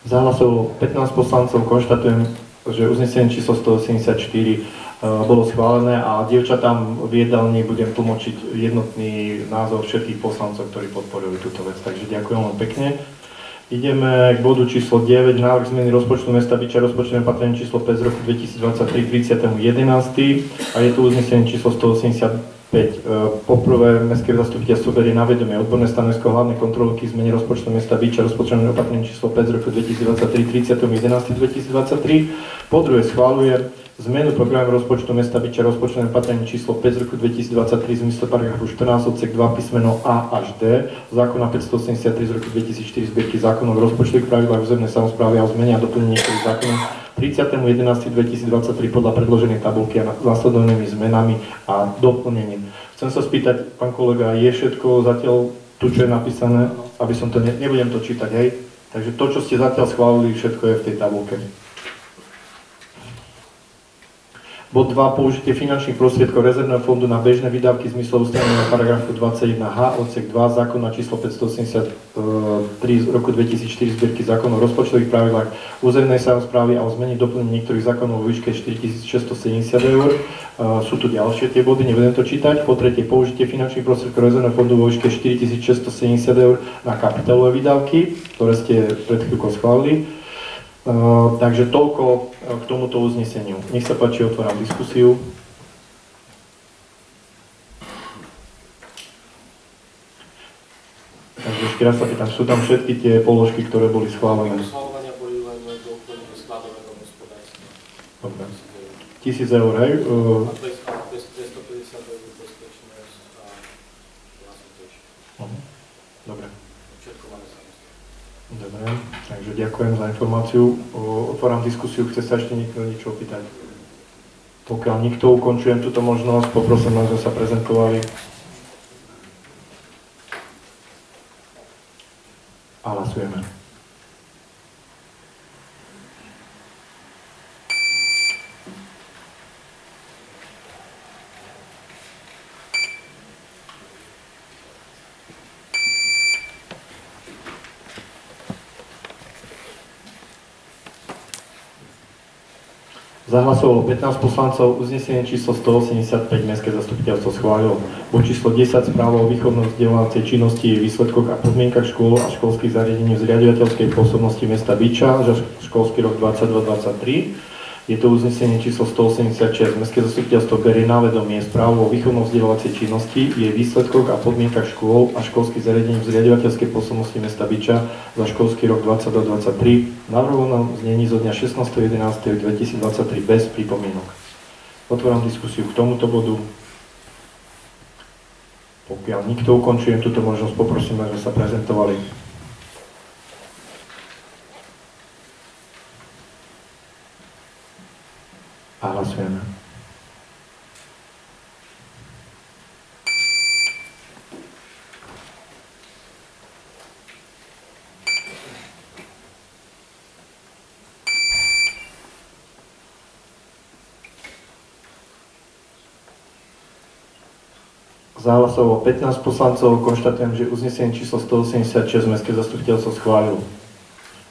Zahlasovalo 15 poslancov, konštatujem, že uznesenie číslo 184 bolo schválené a dievčatám v jedálni budem tlmočiť jednotný názor všetkých poslancov, ktorí podporujú túto vec. Takže ďakujem vám pekne. Ideme k bodu číslo 9, návrh zmeny rozpočtu mesta Byča, rozpočtové opatrenie číslo 5 z roku 2023 30.11. a je tu uznesenie číslo 185. Poprvé Mestské zastupiteľstvo berie na vedomie odborné stanovisko hlavnej kontrolky zmeny rozpočtu mesta Byča, rozpočtové opatrenie číslo 5 z roku 2023 30.11.2023. Po druhé schváľuje zmenu programu rozpočtu mesta Byča, rozpočtové opatrenie číslo 5 z roku 2023 v zmysle paragrafu 14 odsek 2 písmeno A až D zákona 583 z roku 2004 zbierky zákonov o rozpočtových pravidlách územnej samosprávy a o zmene a doplnení niektorých zákonov 30.11.2023 podľa predloženej tabulky a následovnými zmenami a doplnením. Chcem sa spýtať, pán kolega, je všetko zatiaľ tu, čo je napísané, aby som to, nebudem to čítať, hej? Takže to, čo ste zatiaľ schválili, všetko je v tej tabulke. Bod 2. Použitie finančných prostriedkov rezervného fondu na bežné výdavky v zmysle ustanovenia paragrafu 21h odsek 2 zákona číslo 583 z roku 2004 zbierky zákonov o rozpočtových pravidlách územnej samosprávy a o zmene doplnení niektorých zákonov vo výške 4670 eur. Sú tu ďalšie tie body, nebudem to čítať. Po tretie, použitie finančných prostriedkov rezervného fondu vo výške 4670 eur na kapitálové výdavky, ktoré ste pred chvíľkou schválili. Takže toľko k tomuto uzneseniu. Nech sa páči, otváram diskusiu. Takže ešte raz sa pýtam, sú tam všetky tie položky, ktoré boli schválené? Schváľovania boli len doplnenie skladového hospodárstva. Dobre. 1000 eur, hej? A 250 eur bezpečnosť a vlastne tiež. Dobre. Všetko máme samostatne. Dobre, takže ďakujem za informáciu. Otváram diskusiu, chce sa ešte niekto niečo opýtať? Pokiaľ nikto, ukončujem túto možnosť, poprosím nás, že sa prezentovali. A hlasujeme. Zahlasovalo 15 poslancov, uznesenie číslo 185 Mestské zastupiteľstvo schválilo. Bod číslo 10 správa o výchovno-vzdelávacej činnosti, výsledkoch a podmienkach škôl a školských zariadení v zriaďovateľskej pôsobnosti mesta Byča za školský rok 2022-2023. Je to uznesenie číslo 186. Mestské zastupiteľstvo berie na vedomie správu o výchovno-vzdelávacej činnosti, jej výsledkoch a podmienkach škôl a školských zariadení v zriaďovateľskej pôsobnosti mesta Byča za školský rok 2022-2023 v navrhovanom znení zo dňa 16.11.2023 bez pripomienok. Otváram diskusiu k tomuto bodu. Pokiaľ nikto, ukončujem túto možnosť, poprosím, aby sa prezentovali. A hlasujeme. Zahlasovalo 15 poslancov, konštatujem, že uznesenie číslo 186 Mestské zastupiteľstvo schválilo.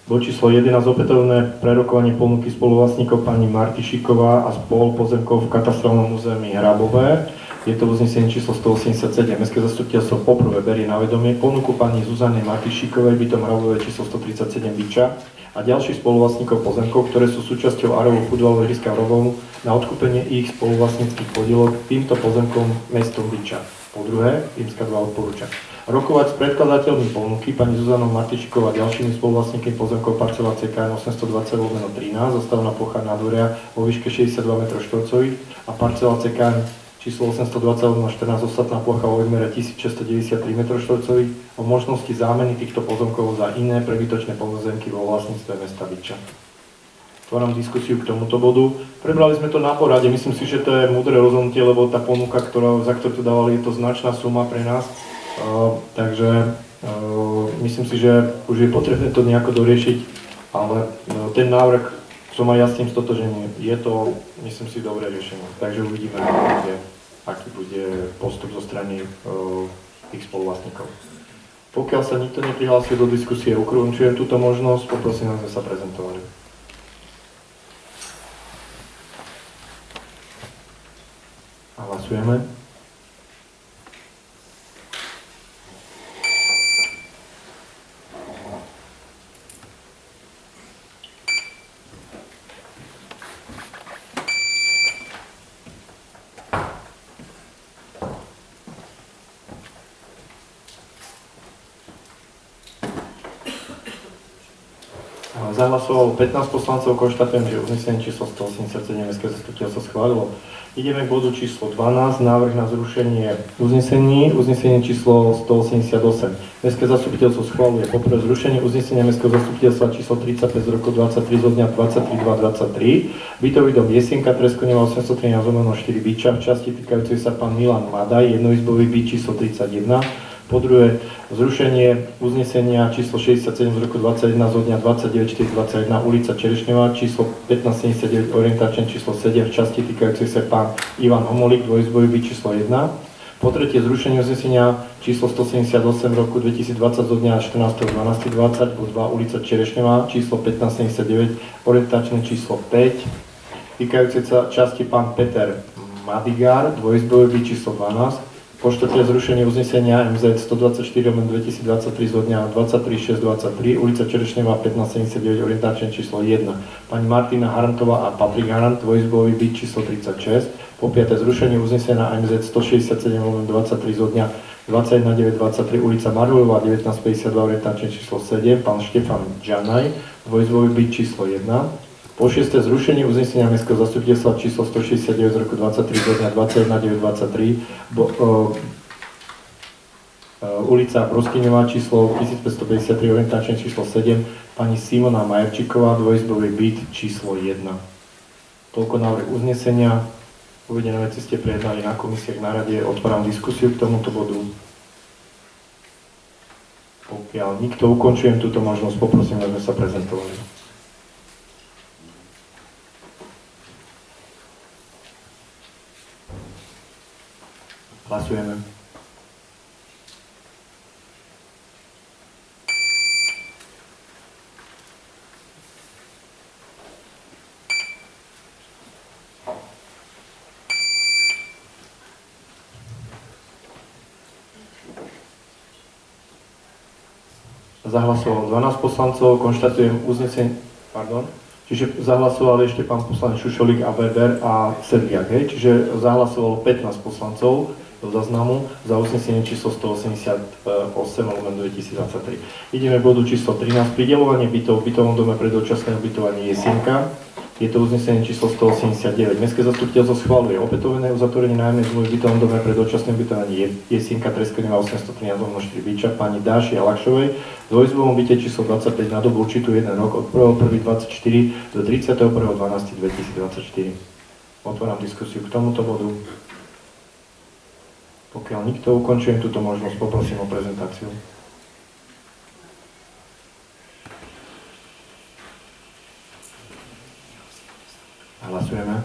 Bod číslo 11, opätovné prerokovanie ponuky spoluvlastníkov pani Martišiková a spol pozemkov v katastrálnom území Hrabové. Je to uznesenie číslo 187. Mestské zastupiteľstvo poprvé berie na vedomie ponuku pani Zuzany Martišikovej, bytom Hrabové číslo 137 Byča a ďalších spoluvlastníkov pozemkov, ktoré sú súčasťou areálu futbalového ihriska Hrobovu na odkúpenie ich spoluvlastníckych podielov týmto pozemkom mestom Byča. Po druhé, rímska 2 odporúča rokovať s predkladateľmi ponuky pani Zuzanou Martišikovou a ďalšími spoluvlastníkmi pozemkov parcela CKN 820/13, zostavná plocha nádvoria vo výške 62 m2 a parcela CKN číslo 820/14, ostatná plocha vo výmere 1693 m2 o možnosti zámeny týchto pozemkov za iné prebytočné pozemky vo vlastníctve mesta Byča. Otváram diskusiu k tomuto bodu. Prebrali sme to na porade, myslím si, že to je múdre rozhodnutie, lebo tá ponuka, za ktorú to dávali, je to značná suma pre nás. Takže myslím si, že už je potrebné to nejako doriešiť, ale ten návrh som aj ja s tým stotožený. Je to, myslím si, dobré riešenie. Takže uvidíme, aký bude postup zo strany tých spoluvlastníkov. Pokiaľ sa nikto neprihlásil do diskusie, ukončujem túto možnosť, poprosím, aby sme sa prezentovali. A hlasujeme. Zahlasovalo 15 poslancov, konštatujem, že uznesenie číslo 187 Mestské zastupiteľstvo schválilo. Ideme k bodu číslo 12, návrh na zrušenie uznesení, uznesenie číslo 188. Mestské zastupiteľstvo schváluje poprvé zrušenie uznesenia Mestského zastupiteľstva číslo 35 z roku 23 zo dňa 23.2.23. Bytový dom Jesienka, Treskoneva 813/4 Byča v časti týkajúcej sa pán Milan Madaj, jednoizbový byt číslo 31. Po druhé, zrušenie uznesenia číslo 67 z roku 21 zo dňa 29.4.21 ulica Čerešňová, číslo 1579, orientačné číslo 7 v časti týkajúcej sa pán Ivan Homolík, dvojizbový byt číslo 1. Po tretie, zrušenie uznesenia číslo 178 roku 2020 zo dňa 14.12.20, bod 2 ulica Čerešňová, číslo 1579, orientačné číslo 5, týkajúce sa časti pán Peter Madigár, dvojizbový byt číslo 12. Po štvrté, zrušenie uznesenia MZ 124/2023 zo dňa 23.6.23, ulica Čerešňová 1579, orientačné číslo 1. Pani Martina Harantová a Patrik Harant, dvojizbový byt číslo 36. Po piaté, zrušenie uznesenia MZ 167/23 zo dňa 21.9.23, ulica Marlová 1952, orientačné číslo 7. Pán Štefan Džanaj, dvojizbový byt číslo 1. Po šiesté, zrušenie uznesenia Mestského zastupiteľstva číslo 169 z roku 23 do dňa 21.9.23, ulica Broskyňová číslo 1553, orientačné číslo 7, pani Simona Majerčíková, dvojizbový byt číslo 1. Toľko návrh uznesenia. Uvedené veci ste prejednali na komisiách na rade. Otváram diskusiu k tomuto bodu. Pokiaľ nikto, ukončujem túto možnosť, poprosím, aby sme sa prezentovali. Hlasujeme. Zahlasovalo 12 poslancov, konštatujem uznesenie, čiže zahlasovali ešte pán poslanec Šušolík a Weber a Serbiak, čiže zahlasovalo 15 poslancov do záznamu za uznesenie číslo 188/2023. Ideme k bodu číslo 13. Prideľovanie bytov v bytovom dome pre dočasné ubytovanie Jesienka. Je to uznesenie číslo 189. Mestské zastupiteľstvo schvaľuje opätovné uzatvorenie nájomnej zmluvy v bytovom dome pre dočasné ubytovanie Jesienka, Treskoneva 813/4 Byča pani Dáši Alakšovej v dvojizbovom byte číslo 25 na dobu určitú 1 rok od 1.1.24 do 31.12.2024. Otváram diskusiu k tomuto bodu. Pokiaľ nikto, ukončujem túto možnosť, poprosím o prezentáciu. Hlasujeme.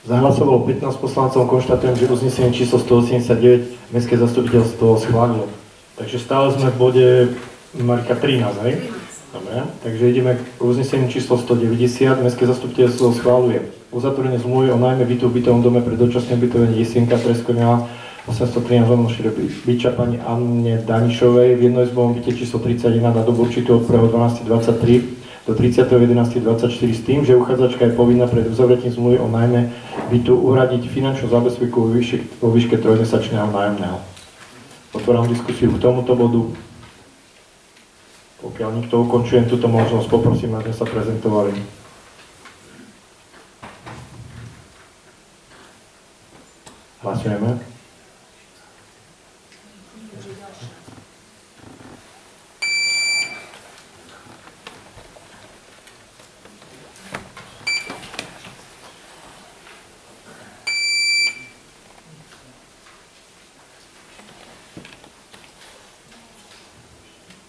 Zahlasovalo 15 poslancov, konštatujem, že uznesenie číslo 189 Mestské zastupiteľstvo schválilo. Takže stále sme v bode Marika 13, hej? Dobre, takže ideme k uzneseniu číslo 190. Mestské zastupiteľstvo schváluje uzatvorenie zmluvy o nájme bytu v bytovom dome pre dočasné ubytovanie Jesenka Treskoňa 813 byča pani Anne Danišovej v jednoizbovom byte číslo 31 na dobu určitú od 1.12.23 do 30.11.24 s tým, že uchádzačka je povinná pred uzavretím zmluvy o nájme bytu uhradiť finančnú zábezpeku vo výške trojmesačného nájomného. Otváram diskusiu k tomuto bodu. Pokiaľ nikto, ukončujem túto možnosť, poprosím, aby sme sa prezentovali. Hlasujeme.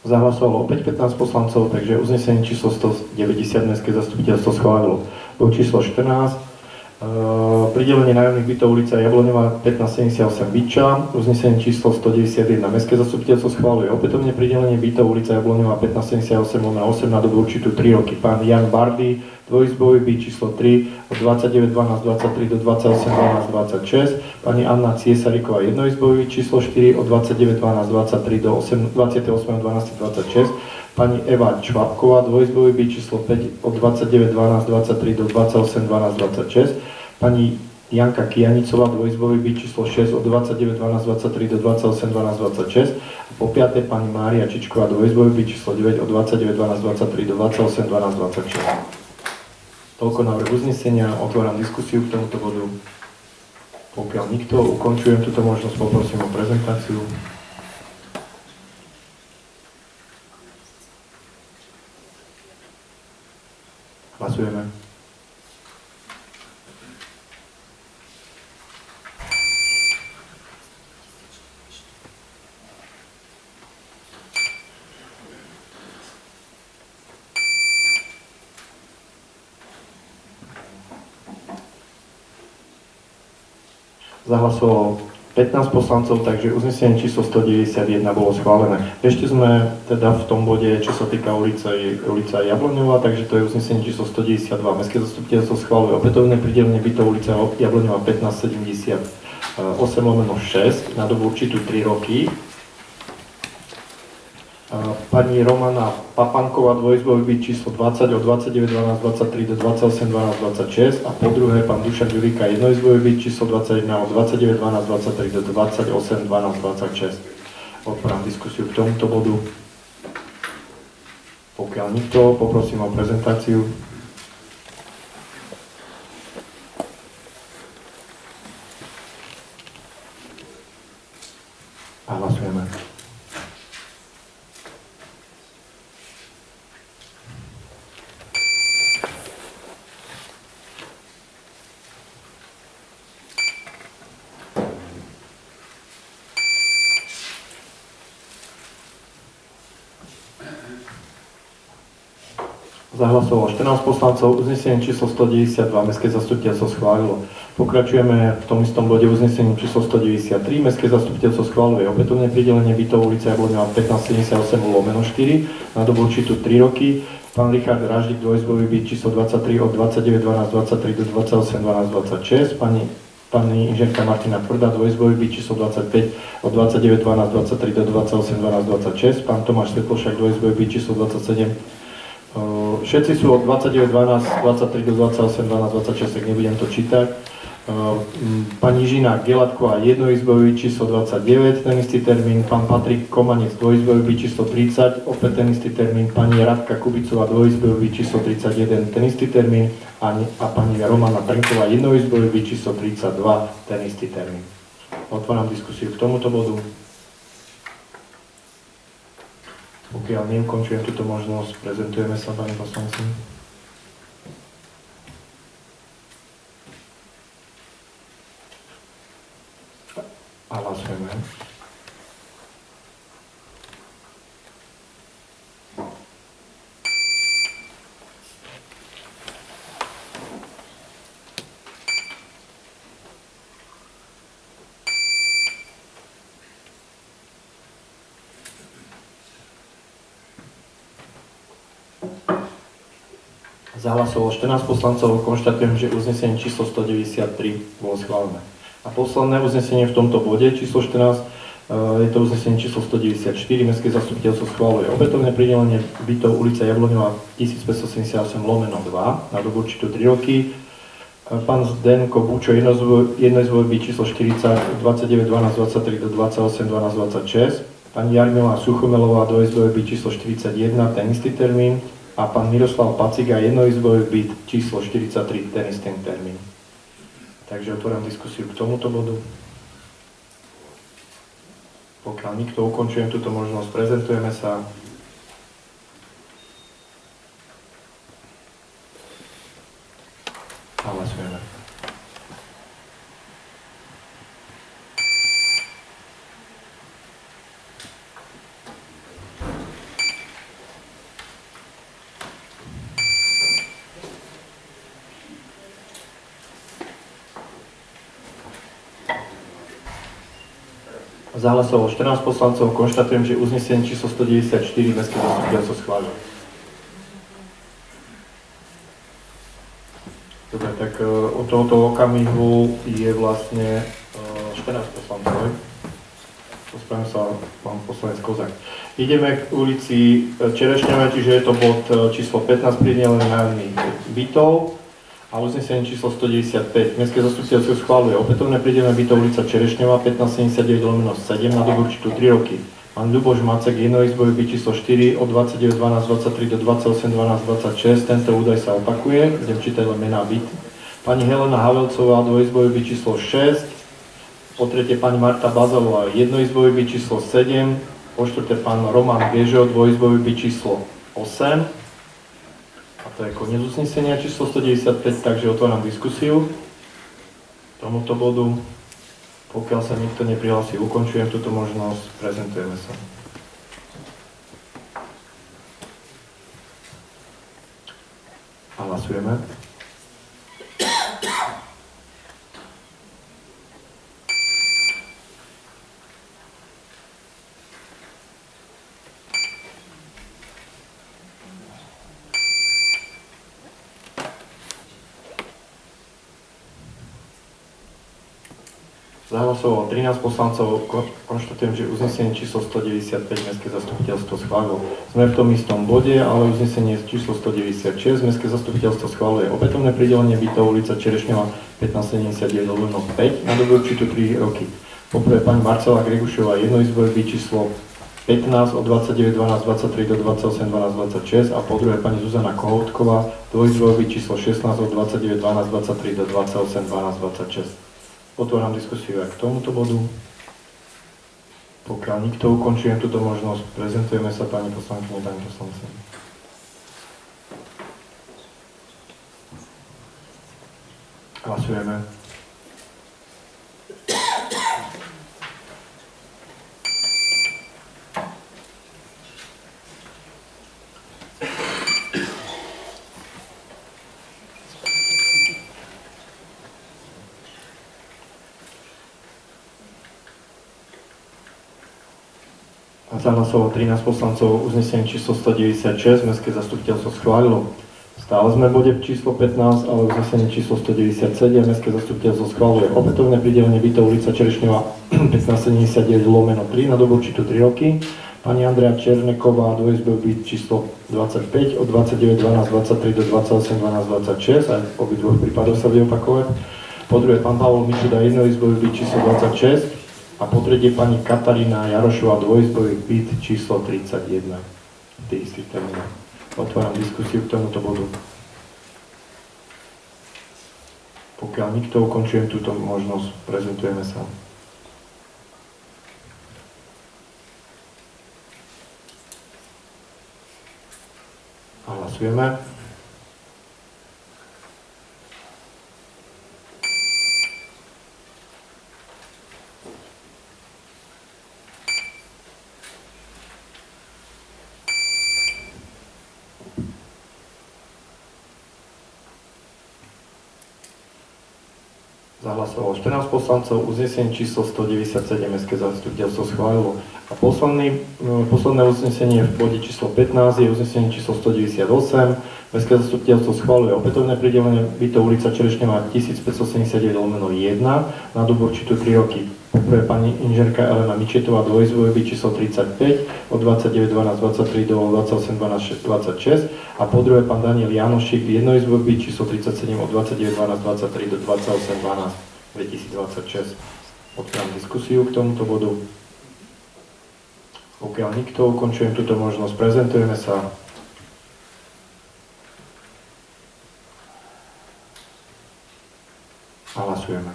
Zahlasovalo opäť 15 poslancov, takže uznesenie číslo 190 Mestské zastupiteľstvo schválilo. Bod číslo 14. Pridelenie nájomných bytov ulica Jabloňová 1578 Byča. Uznesenie číslo 191 Mestské zastupiteľstvo schváluje opätovne pridelenie bytov ulica Jabloňová 1578/8 na dobu určitú 3 roky. Pán Jan Bardy, dvojizbový byt číslo 3 od 29.12.23 do 28.12.26. Pani Anna Ciesaríková, jednoizbový byt číslo 4 od 29.12.23 do 28.12.26. Pani Eva Čvapková, dvojizbový byt číslo 5 od 29.12.23 do 28.12.26. Pani Janka Kijanicová, dvojizbový byt číslo 6 od 29.12.23 do 28.12.26. Po 5. pani Mária Čičková, dvojizbový byt číslo 9 od 29.12.23 do 28.12.26. Toľko návrh uznesenia, otváram diskusiu k tomuto bodu. Pokiaľ nikto, ukončujem túto možnosť, poprosím o prezentáciu. Hlasujeme. Zahlasovalo 15 poslancov, takže uznesenie číslo 191 bolo schválené. Ešte sme teda v tom bode, čo sa týka ulica Jabloňová, takže to je uznesenie číslo 192. Mestské zastupiteľstvo schváluje opätovné pridelenie bytov ulica Jabloňová 1578/6 na dobu určitú 3 roky. Pani Romana Papanková, dvojizbový byt číslo 20 od 29.12.23 do 28.12.26 a po druhé pán Dušan Ďuríka, jednoizbový byt číslo 21 od 29.12.23 do 28.12.26. Otváram diskusiu k tomuto bodu. Pokiaľ nikto, poprosím o prezentáciu. A hlasujeme. Zahlasovalo 14 poslancov, uznesenie číslo 192 Mestské zastupiteľstvo schválilo. Pokračujeme v tom istom bode uznesení číslo 193. Mestské zastupiteľstvo schváluje opätovné pridelenie bytov ulica Jabloňová 1578/4 na dobu určitú 3 roky. Pán Richard Raždík, dvojizbový byt číslo 23 od 29.12.23 do 28.12.26. Pani inžinierka Martina Tvrdá, dvojizbový byt číslo 25 od 29.12.23 do 28.12.26. Pán Tomáš Svetlošák, dvojizbový byt číslo 27. Všetci sú od 29.12.23 do 28.12.26, tak nebudem to čítať. Pani Žina Gelatková, jednoizbový číslo 29, ten istý termín. Pán Patrik Komanec, dvojizbový číslo 30, opäť ten istý termín. Pani Radka Kubicová, dvojizbový číslo 31, ten istý termín. A pani Romana Trnková, jednoizbový číslo 32, ten istý termín. Otváram diskusiu k tomuto bodu. Pokiaľ neukončujem túto možnosť, prezentujeme sa, pani poslanci. A hlasujeme. Zahlasovalo 14 poslancov, konštatujem, že uznesenie číslo 193 bolo schválené. A posledné uznesenie v tomto bode, číslo 14, je to uznesenie číslo 194, Mestské zastupiteľstvo schváluje opätovné pridelenie bytov ulica Jabloňová 1578/2 na dobu určitú 3 roky. Pán Zdenko Bučo, jednoizbový byt číslo 40, 29 12 23 do 28 12 26. Pani Jarmilová Suchomelová, dvojizbový byt číslo 41, ten istý termín. A pán Miroslav Paciga, jednoizbový byt číslo 43, ten istý termín. Takže otvorím diskusiu k tomuto bodu. Pokiaľ nikto, ukončujem túto možnosť, prezentujeme sa. A hlasujeme. Zahlasovalo 14 poslancov, konštatujem, že uznesenie číslo 194 Mestské zastupiteľstvo schválilo. Dobre, tak od tohoto okamihu je vlastne 14 poslancov. Pospravím sa pán poslanec Kozák. Ideme k ulici Čerešňovej, čiže je to bod číslo 15, pridelený nájomných bytov. A uznesenie číslo 195. Mestské zastupiteľstvo schváluje opätovné pridelenie bytov ulica Čerešňová 1579/7 na dobu určitú 3 roky. Pán Ľuboš Macek, jednoizbový byt číslo 4 od 29 12 23 do 28 12 26. Tento údaj sa opakuje, budem čítať len mená byt. Pani Helena Havelcová, dvojizbový byt číslo 6. Po tretie pani Marta Bazalová, jednoizbový byt číslo 7. Po štvrté pán Roman Gežo, dvojizbový byt číslo 8. To je koniec uznesenia číslo 195, takže otváram diskusiu k tomuto bodu. Pokiaľ sa nikto neprihlási, ukončujem túto možnosť, prezentujeme sa. A hlasujeme. Zahlasovalo 13 poslancov, konštatujem, že uznesenie číslo 195 Mestské zastupiteľstvo schválilo. Sme v tom istom bode, ale uznesenie číslo 196 Mestské zastupiteľstvo schváluje opätovné pridelenie bytov ulica Čerešňová 1579/5 na dobu určitú 3 roky. Poprvé pani Marcela Gregušová, jednoizbový byt číslo 15 od 29 12 23 do 28 12 26 a po druhé pani Zuzana Kohoutková, dvojizbový byt číslo 16 od 29 12 23 do 28 12 26. Otváram diskusiu aj k tomuto bodu. Pokiaľ nikto, ukončujem túto možnosť, prezentujeme sa pani poslankyne, pani poslanci. Hlasujeme. Zahlasovalo 13 poslancov, uznesenie číslo 196, Mestské zastupiteľstvo schválilo. Stále sme v bode číslo 15, ale uznesenie číslo 197, Mestské zastupiteľstvo schváluje opätovné pridelenie bytov ulica Čerešňová 1579/3 na dobu určitú 3 roky. Pani Andrea Černeková, dvojizbový byt číslo 25 od 29 12 23 do 28 12 26, aj v obidvoch prípadoch sa bude opakovať. Po druhé pán Pavol Mičuda, jednoizbový byt číslo 26. A po tretie pani Katarína Jarošová, dvojizbový byt číslo 31. Tých istých termínov. Otváram diskusiu k tomuto bodu. Pokiaľ nikto, ukončujem túto možnosť, prezentujeme sa. A hlasujeme. Zahlasovalo 14 poslancov, uznesenie číslo 197 mestské zastupiteľstvo schválilo. A posledné uznesenie v bode číslo 15 je uznesenie číslo 198. Mestské zastupiteľstvo schváluje opätovné pridelenie bytov ulica Čerešňová 1579/1 na dobu určitú 3 roky. Poprvé pani inžinierka Elena Mičetová dvojizbový byt číslo 35 od 29.12.23 do 28.12.26 a po druhé pán Daniel Janošik jednoizbový byt číslo 37 od 29.12.23 do 28.12.2026. Otváram diskusiu k tomuto bodu. Pokiaľ nikto, ukončujem túto možnosť, prezentujeme sa. A hlasujeme.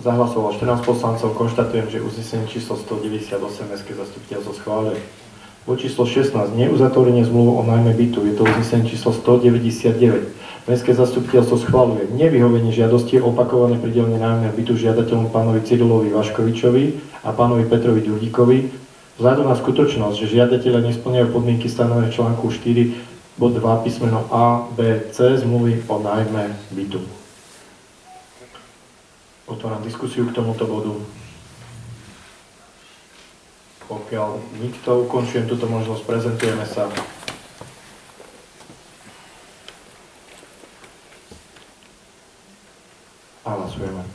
Zahlasovalo 14 poslancov, konštatujem, že uznesenie číslo 198 mestské zastupiteľstvo schválili. Bod číslo 16, neuzatvorenie zmluvu o nájme bytu, je to uznesenie číslo 199. Mestské zastupiteľstvo schváluje nevyhovenie žiadosti o opakované pridelenie nájomného bytu žiadateľom pánovi Cyrilovi Vaškovičovi a pánovi Petrovi Ďurdíkovi vzhľadom na skutočnosť, že žiadatelia nespĺňajú podmienky stanovené v článku 4 bod 2 písmeno A, B, C zmluvy o nájme bytu. Otváram diskusiu k tomuto bodu. Pokiaľ nikto, ukončujem túto možnosť, prezentujeme sa. A hlasujeme.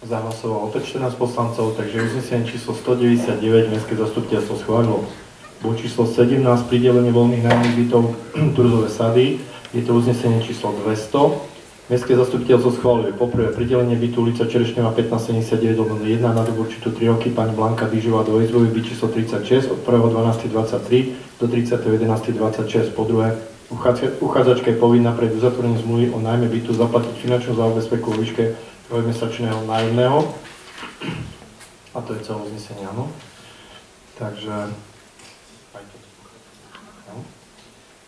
Zahlasovalo opäť 14 poslancov, takže uznesenie číslo 199 mestské zastupiteľstvo schválilo. Bod číslo 17 pridelenie voľných nájomných bytov Turzové sady, je to uznesenie číslo 200. Mestské zastupiteľstvo schváluje poprvé pridelenie bytu ulica Čerešňová 1579/1 na dobu určitú 3 roky pani Blanka Dyžová dvojizbový byt číslo 36 od 1.12.23 do 30.11.26. Po druhé, uchádzačka je povinná pred uzatvorením zmluvy o nájme bytu zaplatiť finančnú zábezpeku vo výške trojmesačného nájomného. A to je celé uznesenie, áno. Takže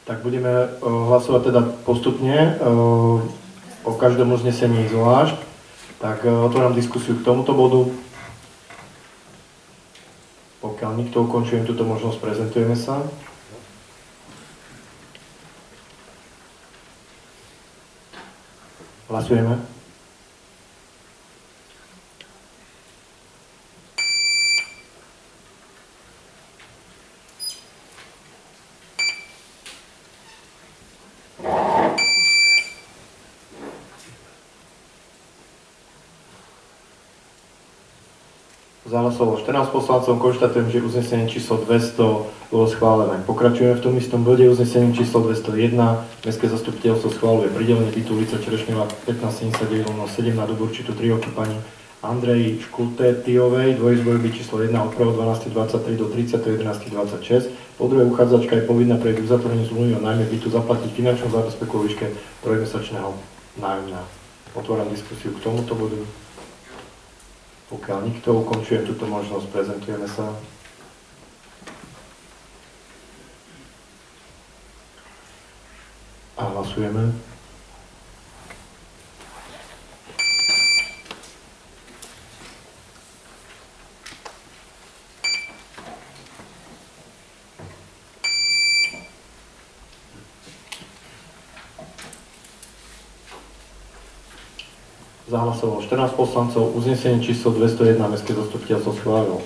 tak budeme hlasovať teda postupne o každom uznesení zvlášť. Tak otváram diskusiu k tomuto bodu. Pokiaľ nikto, ukončujem túto možnosť, prezentujeme sa. Hlasujeme. Zahlasovalo 14 poslancov, konštatujem, že uznesenie číslo 200 bolo schválené. Pokračujeme v tom istom bode, uznesením číslo 201. Mestské zastupiteľstvo schváluje pridelenie bytu ulica Čerešňová 1579/7 na dobu určitú 3 roky pani Andreji Škultétiovej, dvojizbový byt číslo 1 od 1.12.23 do 30.11.26. Po druhé, uchádzačka je povinná pred uzatvorením zmluvy o nájme bytu zaplatiť finančnú zábezpeku vo výške trojmesačného nájomného. Otváram diskusiu k tomuto bodu. Pokiaľ nikto, ukončujem túto možnosť, prezentujeme sa. A hlasujeme. Zahlasovalo 14 poslancov, uznesenie číslo 201 mestské zastupiteľstvo schválilo.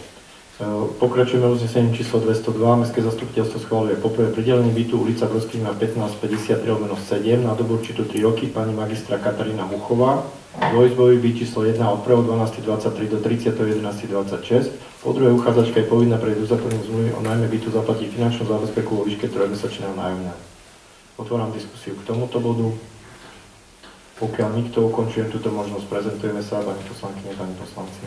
Pokračujeme uznesením číslo 202, mestské zastupiteľstvo schváluje poprvé pridelenie bytu ulica Broskýna 1553/7 na dobu určitú 3 roky pani magistra Katarína Muchová, dvojizbový byt číslo 1 od 1.12.23 do 30.11.26. Po druhé, uchádzačka je povinná pred uzatvorením zmluvy o nájme bytu zaplatiť finančnú zábezpeku vo výške trojmesačného nájomného. Otváram diskusiu k tomuto bodu. Pokiaľ nikto, ukončujem túto možnosť, prezentujeme sa, pani poslankyne, pani poslanci.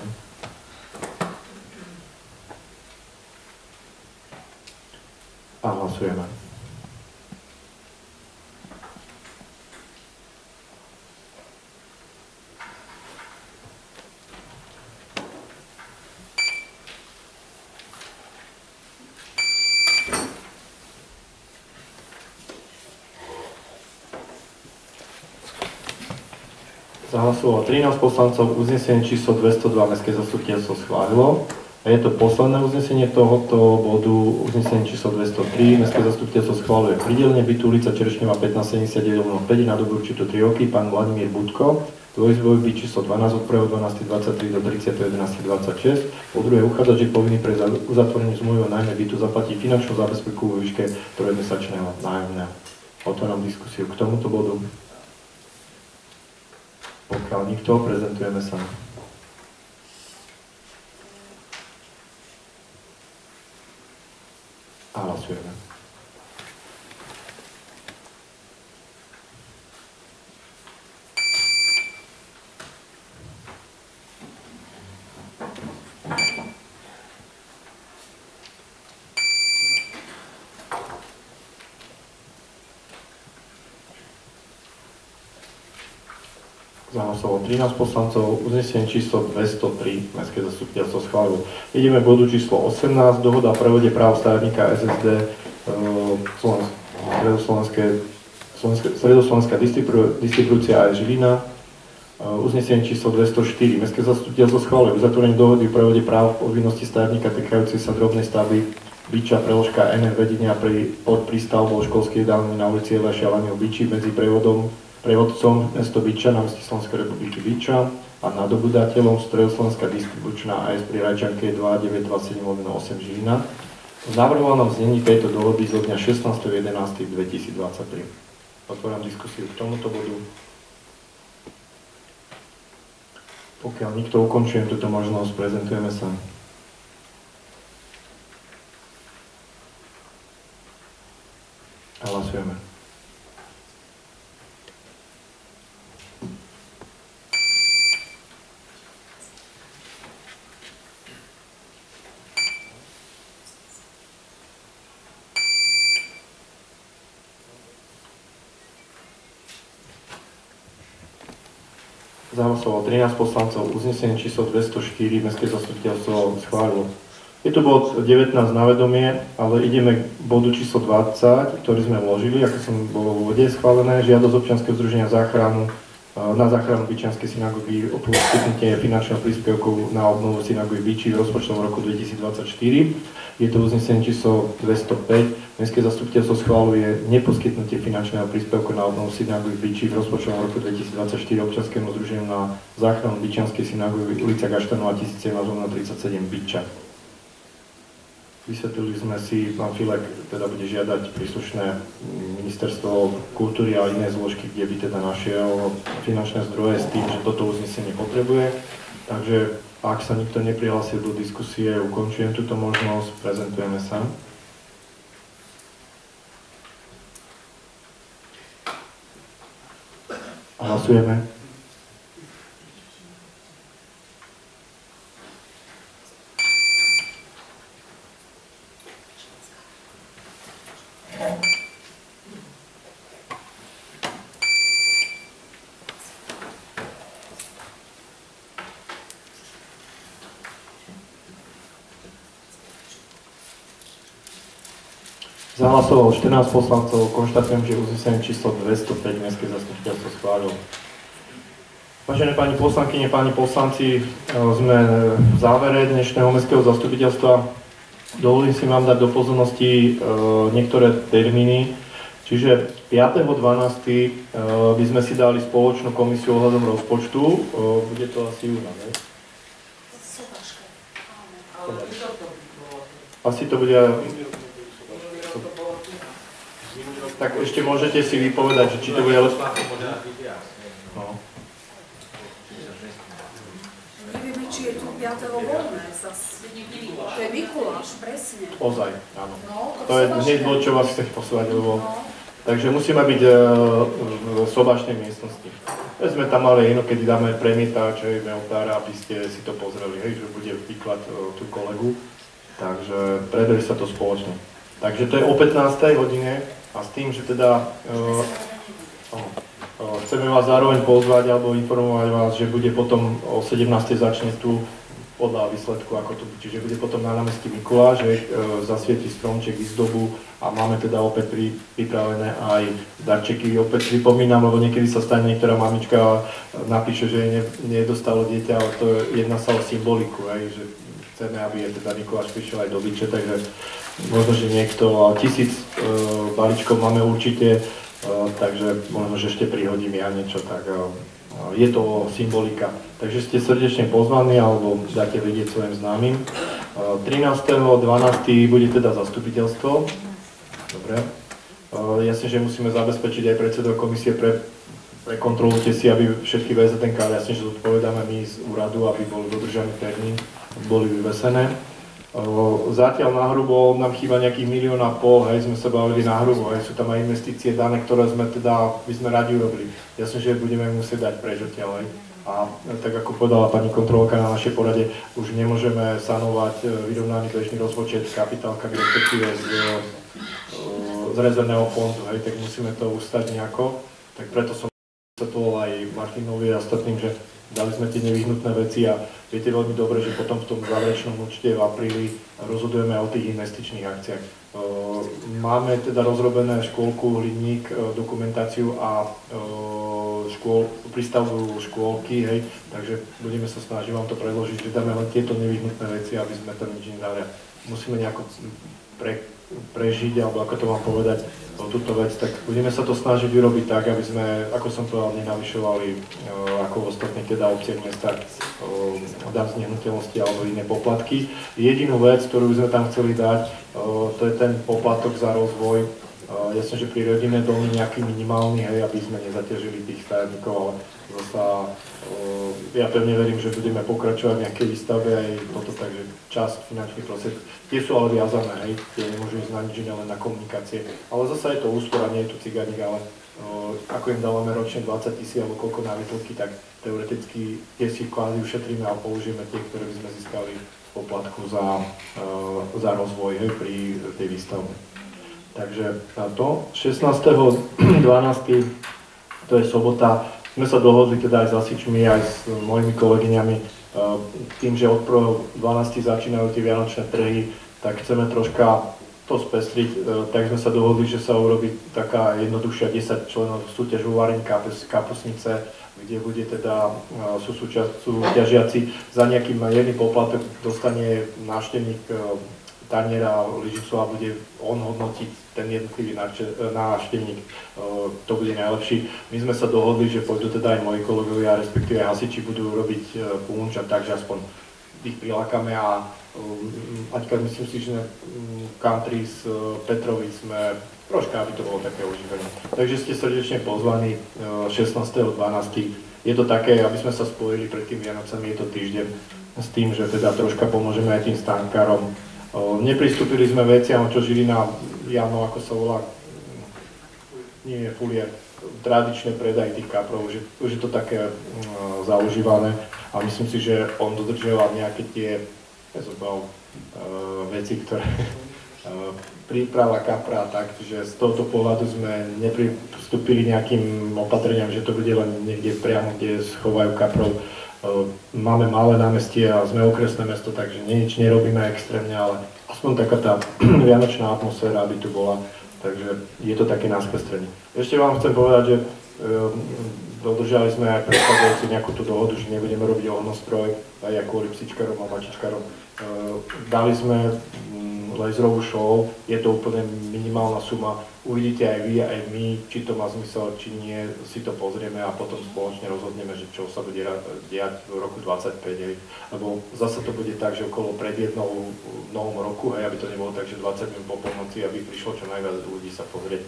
A hlasujeme. Zahlasovalo 13 poslancov, uznesenie číslo 202 Mestské zastupiteľstvo schválilo. A je to posledné uznesenie tohoto bodu, uznesenie číslo 203. Mestské zastupiteľstvo schváluje pridelenie bytu ulica Čerešňová 1579/5 na dobu určitú 3 roky, pán Vladimír Budko, dvojizbový byt číslo 12 od 1.12.23 do 30.11.26. Po druhé, uchádzač je povinný pre uzatvorenie zmluvy o nájme bytu zaplatí finančnú zábezpeku vo výške trojmesačného nájomného. Otváram diskusiu k tomuto bodu. Pokiaľ nikto, prezentujeme sa. A hlasujeme. Zahlasovalo 13 poslancov, uznesenie číslo 203, Mestské zastupiteľstvo schválilo. Ideme k bodu číslo 18, dohoda o prevode práv stavebníka SSD Stredoslovenská distribúcia AS Žilina. Uznesenie číslo 204, Mestské zastupiteľstvo schválilo uzatvorenie dohody o prevode práv povinnosti stavebníka týkajúcej sa drobnej stavby Biča, preložka NN vedenia pod prístavbou školskej jedálne na ulici Ela Šialaniho Biči medzi prevodcom mesto Biča na meste Slovenskej republiky Biča a nadobudateľom Stredoslovenská distribučná AS pri Rajčanke 2927/8 Žilina v navrhovanom znení tejto dohody zo dňa 16.11.2023. Otváram diskusiu k tomuto bodu. Pokiaľ nikto, ukončujem túto možnosť, prezentujeme sa. A hlasujeme. Zahlasovalo 13 poslancov, uznesenie číslo 204, Mestské zastupiteľstvo schválilo. Je tu bod 19 na vedomie, ale ideme k bodu číslo 20, ktorý sme vložili, ako som bolo v úvode schválené, žiadosť občianskeho združenia na záchranu Bičianskej synagógy o poskytnutie finančného príspevku na obnovu synagógy Biči v rozpočtovom roku 2024. Je to uznesenie číslo 205. Mestské zastupiteľstvo schváluje neposkytnutie finančného príspevku na obnovu synagógy Biči v rozpočtovom roku 2024 občianskému združeniu na záchranu Bičianskej synagógy ulica Gaštanova 1037 Biča. Vysvetlili sme si, pán Filek teda bude žiadať príslušné ministerstvo kultúry a iné zložky, kde by teda našiel finančné zdroje s tým, že toto uznesenie potrebuje. Takže ak sa nikto neprihlásil do diskusie, ukončujem túto možnosť, prezentujeme sa. A hlasujeme. Zahlasovalo 14 poslancov, konštatujem, že uznesenie číslo 205 Mestské zastupiteľstvo schválilo. Vážené pani poslankyne, páni poslanci, sme v závere dnešného Mestského zastupiteľstva. Dovolím si vám dať do pozornosti niektoré termíny. Čiže 5.12. by sme si dali spoločnú komisiu ohľadom rozpočtu. Bude to asi júna, ne? Asi to bude... Tak ešte môžete si vypovedať, že či to bude... No. Nevieme, či je tu 5. voľné zase. To je Mikuláš, presne. Ozaj, áno. No, to je hneď bod, čo vás chcem posúvať, lebo... Takže musíme byť v sobačnej miestnosti. Sme tam mali inokedy dáme premietáč, mailtára, aby ste si to pozreli, hej, že bude výklad tu kolegu. Takže preberie sa to spoločne. Takže to je o 15. hodine a s tým, že teda chceme vás zároveň pozvať alebo informovať vás, že bude potom o 17. začne tu podľa výsledku, ako to, čiže bude potom na námestí Mikuláš, že zasvieti stromček, vyzdobu a máme teda opäť pripravené aj darčeky. Opäť pripomínam, lebo niekedy sa stane niektorá mamička napíše, že nedostalo dieťa, ale to jedná sa o symboliku, hej, že chceme, aby teda Mikuláš prišiel aj do Byče, takže možno, že niekto, 1000 balíčkov máme určite, takže možno, že ešte prihodím ja niečo, tak je to symbolika. Takže ste srdečne pozvaní alebo dáte vedieť svojim známym. 13.12. bude teda zastupiteľstvo. Dobre. Jasne, že musíme zabezpečiť aj predsedov komisie prekontrolujte si, aby všetky VZTNK, jasne, že zodpovedáme my z úradu, aby bol dodržaný termín, boli vyvesené. Zatiaľ na hrubo nám chýba nejakých 1,5 milióna, hej, sme sa bavili na hrubo, hej, sú tam aj investície dané, ktoré by sme radi urobili. Jasne, že budeme musieť dať preč odtiaľ, hej. A tak ako povedala pani kontrolka na našej porade, už nemôžeme sanovať vyrovnaný bežný rozpočet s kapitálkami, respektíve z rezervného fondu, hej, tak musíme to ustať nejako. Tak preto som vysvetloval aj Martinovi a ostatným, že dali sme tie nevyhnutné veci a viete veľmi dobre, že potom v tom záverečnom účte v apríli rozhodujeme o tých investičných akciách. Máme teda rozrobené škôlku Hliník, dokumentáciu a prístavbu škôlky, hej, takže budeme sa snažiť vám to predložiť, že dáme len tieto nevyhnutné veci, aby sme tam nič nedali. Musíme nejako prežiť, alebo ako to mám povedať, túto vec, tak budeme sa to snažiť vyrobiť tak, aby sme, ako som povedal, nenavyšovali ako v ostatných teda obciach, mestách daň z nehnuteľnosti alebo iné poplatky. Jedinú vec, ktorú by sme tam chceli dať, to je ten poplatok za rozvoj. Jasne, že pri rodinné domy nejaký minimálny, hej, aby sme nezaťažili tých stavebníkov, ale zasa ja pevne verím, že budeme pokračovať v nejakej výstave aj toto, takže časť finančných prostriedkov, tie sú ale viazané, hej, tie nemôžu ísť na nič iné, len na komunikácie, ale zasa je to úspora, nie je to cigánik, ale ako im dávame ročne 20 000 alebo koľko na výtulky, tak teoreticky tie si kvázi ušetríme a použijeme tie, ktoré by sme získali z poplatku za rozvoj, hej, pri tej výstavbe. Takže to 16.12. to je sobota, sme sa dohodli teda aj s hasičmi, aj s mojimi kolegyňami, tým, že od 1.12. začínajú tie vianočné trhy, tak chceme troška to spestriť, tak sme sa dohodli, že sa urobí taká jednoduchšia 10 členov súťaž vo Varení Kapusnice, kde bude teda, sú súťažiaci za nejaký jedný poplatok, dostane návštevník taniera, lyžicu a bude on hodnotiť ten jednotlivý návštevník, to bude najlepší. My sme sa dohodli, že pôjdu teda aj moji kolegovia, respektíve hasiči budú robiť punč a takže aspoň ich prilákame a Aťka, myslím si, že country z Petrovic sme troška, aby to bolo také oživené. Takže ste srdečne pozvaní 16.12. Je to také, aby sme sa spojili pred tým Vianocami, je to týždeň, s tým, že teda troška pomôžeme aj tým stánkarom. Nepristúpili sme veciam, čo Žilina, Jano, ako sa volá, nie je fulier, tradičné predaj tých kaprov, že už je to také zaužívané a myslím si, že on dodržiava nejaké tie veci, ktoré príprava kapra, takže z tohoto pohľadu sme nepristúpili nejakým opatreniam, že to bude len niekde priamo, kde schovajú kaprov. Máme malé námestie a sme okresné mesto, takže nič nerobíme extrémne, ale aspoň taká tá vianočná atmosféra, aby tu bola, takže je to také na spestrenie. Ešte vám chcem povedať, že dodržali sme aj predchádzajúci nejakú tú dohodu, že nebudeme robiť ohňostroj aj kvôli psičkarom a mačičkarom. Dali sme laserovú show, je to úplne minimálna suma, uvidíte aj vy, aj my, či to má zmysel, či nie, si to pozrieme a potom spoločne rozhodneme, že čo sa bude diať v roku 25, hej. Lebo zase to bude tak, že okolo pred jednou novom roku, hej, aby to nebolo tak, že 20 minút po polnoci, aby prišlo čo najviac ľudí sa pozrieť.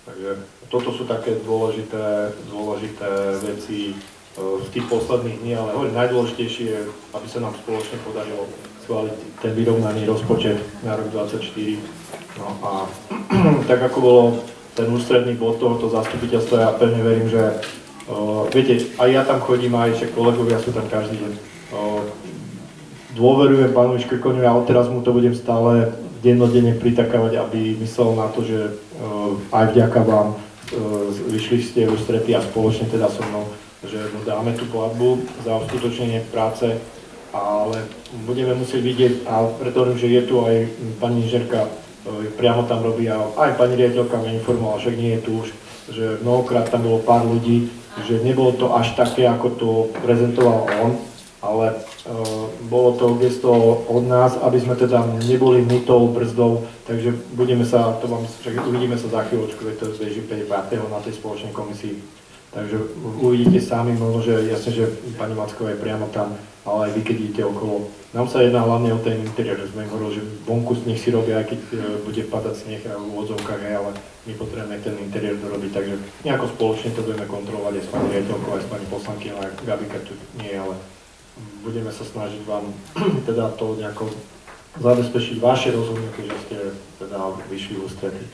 Takže toto sú také dôležité veci z tých posledných dní, ale hovorím, najdôležitejšie je, aby sa nám spoločne podarilo schváliť ten vyrovnaný rozpočet na rok 2024. No a tak ako bolo ten ústredný bod tohoto zastupiteľstva, ja pevne verím, že viete, aj ja tam chodím, aj však kolegovia sú tam každý deň. Dôverujem pánovi Škrkoňovi a odteraz mu to budem stále dennodenne pritakávať, aby myslel na to, že aj vďaka vám vyšli ste v ústrety a spoločne teda so mnou, že mu dáme tú platbu za uskutočnenie práce, ale budeme musieť vidieť, a preto hovorím, že je tu aj pani inžinierka, priamo tam robí, a aj pani riaditeľka ma informovala, však nie je tu už, že mnohokrát tam bolo pár ľudí, že nebolo to až také, ako to prezentoval on, ale bolo to gesto od nás, aby sme teda neboli my tou brzdou, takže budeme sa, to vám, uvidíme sa za chvíľočku, veď to beží 5. na tej spoločnej komisii. Takže uvidíte sami, možno, že jasne, že pani Macková je priamo tam, ale aj vy, keď idete okolo. Nám sa jedná hlavne o ten interiér, že sme im hovorili, že vonku nech si robia, aj keď bude padať sneh v úvodzovkách, ale my potrebujeme ten interiér dorobiť, takže nejako spoločne to budeme kontrolovať aj s pani riaditeľkou, aj s pani poslankyňou, aj Gabika tu nie, ale budeme sa snažiť vám teda to nejako zabezpečiť vaše rozhodnutie, že ste teda vyšli v ústrety.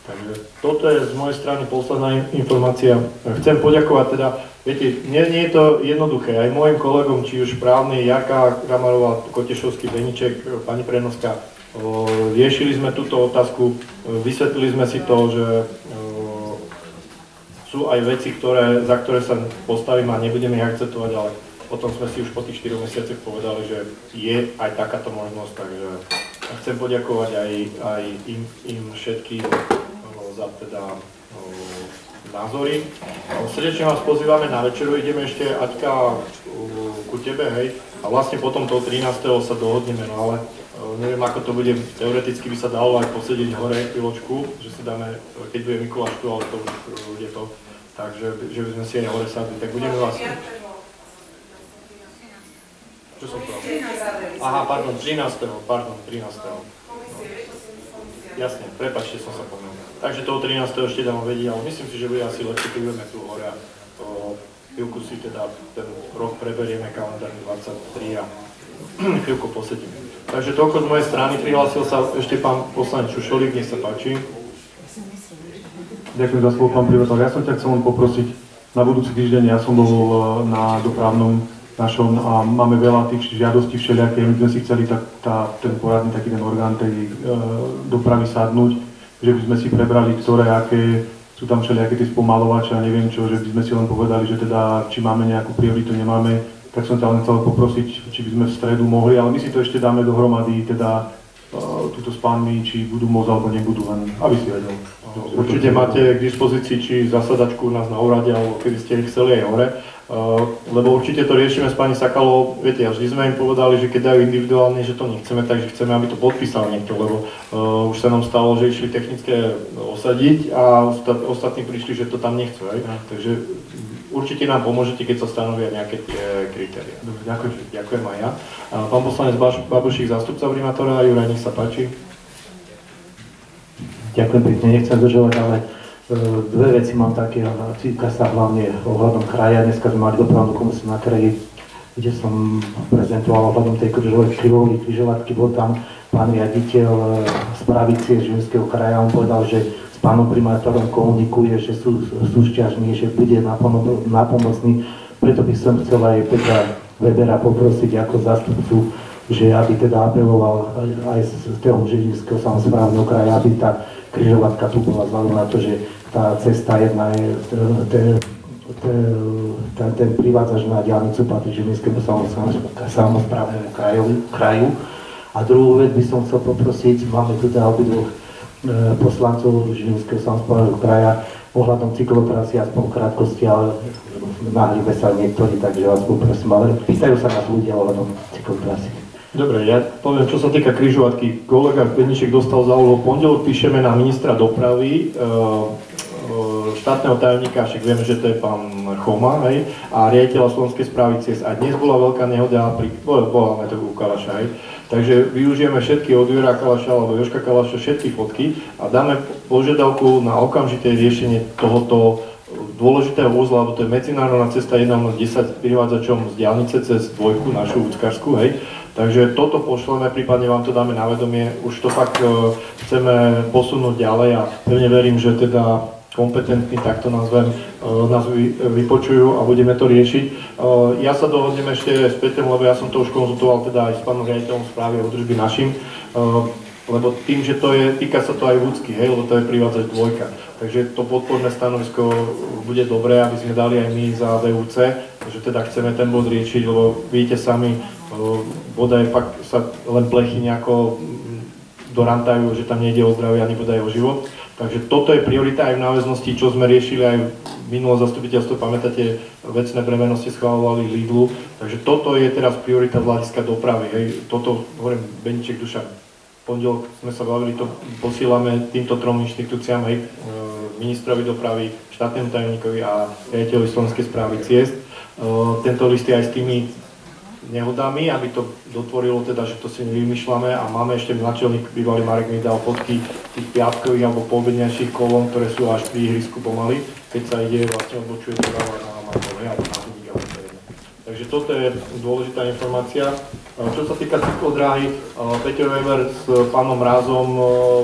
Takže toto je z mojej strany posledná informácia. Chcem poďakovať teda, viete, nie je to jednoduché, aj mojim kolegom, či už právny, Jarka Kamarová, Kotešovský, Beniček, pani Prenoská, riešili sme túto otázku, vysvetlili sme si to, že sú aj veci, za ktoré sa postavím a nebudeme ich akceptovať, ale potom sme si už po tých 4 mesiacoch povedali, že je aj takáto možnosť, takže chcem poďakovať aj im všetkým za teda názory. Srdečne vás pozývame na večeru, ideme ešte Aťka ku tebe, hej, a vlastne potom toho 13. sa dohodneme, no ale neviem, ako to bude, teoreticky by sa dalo aj posedieť hore chvíľočku, že si dáme, keď bude Mikuláš tu, ale to už bude to, takže že by sme si aj hore sadli, tak budeme vás... Čo som povedal? Aha, pardon, 13. Jasne, prepáčte, som sa pomýlil. Takže toho 13. ešte dám vedieť, ale myslím si, že bude asi lepšie, keď budeme tu hore a chvíľku si teda ten rok preberieme, kalendárny 23 a chvíľku posedíme. Takže toľko z mojej strany, prihlásil sa ešte pán poslanec Šušolík, nech sa páči. Ďakujem za slovo, pán primátor. Ja som ťa chcel len poprosiť, na budúci týždeň ja som bol na dopravnom našom a máme veľa tých žiadostí všelijaké, my sme si chceli ten poradný, taký ten orgán tej dopravy sadnúť, že by sme si prebrali, ktoré, aké sú tam všelijaké tie spomalovače a neviem čo, že by sme si len povedali, že teda, či máme nejakú prioritu, nemáme, tak som ťa len chcel poprosiť, či by sme v stredu mohli, ale my si to ešte dáme dohromady, teda túto s pánmi, či budú môcť alebo nebudú, len aby si vedel. Určite máte k dispozícii, či zasadačku u nás na úrade, alebo keby ste chceli aj hore. Lebo určite to riešime s pani Sakalovou, viete, a vždy sme im povedali, že keď dajú individuálne, že to nechceme, takže chceme, aby to podpísal niekto, lebo už sa nám stalo, že išli technické osadiť a ostatní prišli, že to tam nechcú, hej? Takže určite nám pomôžete, keď sa stanovia nejaké tie kritéria. Dobre, ďakujem. Ďakujem aj ja. Pán poslanec Babušík, zástupca primátora, Juraj, nech sa páči. Ďakujem pekne, nechcem zdržovať, ale dve veci mám také, týka sa hlavne ohľadom kraja. Dneska sme mali dopravnú komisiu na kraji, kde som prezentoval ohľadom tej križovatky, bol tam pán riaditeľ z Pravicie Žilinského kraja, on povedal, že s pánom primátorom komunikuje, že sú súšťažní, že bude nápomocný, preto by som chcel aj Petra Webera poprosiť ako zástupcu, že aby teda apeloval aj z toho Žilinského samosprávneho kraja, aby tá križovatka tu bola vzhľadom na to, že tá cesta jedna je, ten privádzač na diaľnicu patrí Žilinskému samosprávnemu kraju. A druhú vec by som chcel poprosiť, máme tu teda obidvoch poslancov Žilinského samosprávneho kraja ohľadom cyklotrasy, aspoň v krátkosti, ale nahlibe sa niektorí, takže vás poprosím, ale pýtajú sa nás ľudia ohľadom cyklotrasy. Dobre, ja poviem, čo sa týka križovatky. Kolega Beniček dostal za úlohu, pondelok píšeme na ministra dopravy, štátneho tajomníka, však vieme, že to je pán Choma, hej, a riaditeľa Slovenskej správy ciest. A dnes bola veľká nehoda, voláme to u Kalaša, hej. Takže využijeme všetky od Jura Kalaša alebo Jožka Kalaša, všetky fotky a dáme požiadavku na okamžité riešenie tohoto dôležitého úzla, lebo to je medzinárodná cesta 1/10 privádzačom z diaľnice cez dvojku, našu Úckarskú, hej. Takže toto pošleme, prípadne vám to dáme na vedomie, už to fakt chceme posunúť ďalej a pevne verím, že teda kompetentní, tak to nazvem, nás vypočujú a budeme to riešiť. Ja sa dohodnem ešte s Petrom, lebo ja som to už konzultoval teda aj s pánom riaditeľom správy a údržby našim. lebo tým, že týka sa to aj Vúcky, hej, lebo to je privádzač 2. Takže to podporné stanovisko bude dobré, aby sme dali aj my za VUC, že teda chceme ten bod riešiť, lebo vidíte sami, bodaj fakt sa len plechy nejako dorantajú, že tam nejde o zdravie ani bodaj o život. Takže toto je priorita aj v náväznosti, čo sme riešili aj v minulom zastupiteľstve, pamätáte, vecné bremeno ste schvalovali Lidlu, takže toto je teraz priorita z hľadiska dopravy, hej, toto, hovorím, Beniček Dušan, pondelok sme sa bavili, to posílame týmto 3 inštitúciám, hej, ministrovi dopravy, štátnemu tajomníkovi a riaditeľovi Slovenskej správy ciest. Tento list je aj s tými nehodami, aby to dotvorilo teda, že to si nevymýšľame a máme ešte náčelník, bývalý Marek mi dal fotky tých piatkových alebo poobedňajších kolón, ktoré sú až pri ihrisku pomaly, keď sa ide vlastne odbočuje doprava na Markove alebo na Hudík alebo teda. Takže toto je dôležitá informácia. Čo sa týka cyklodráhy, Peťo Weber s pánom Rázom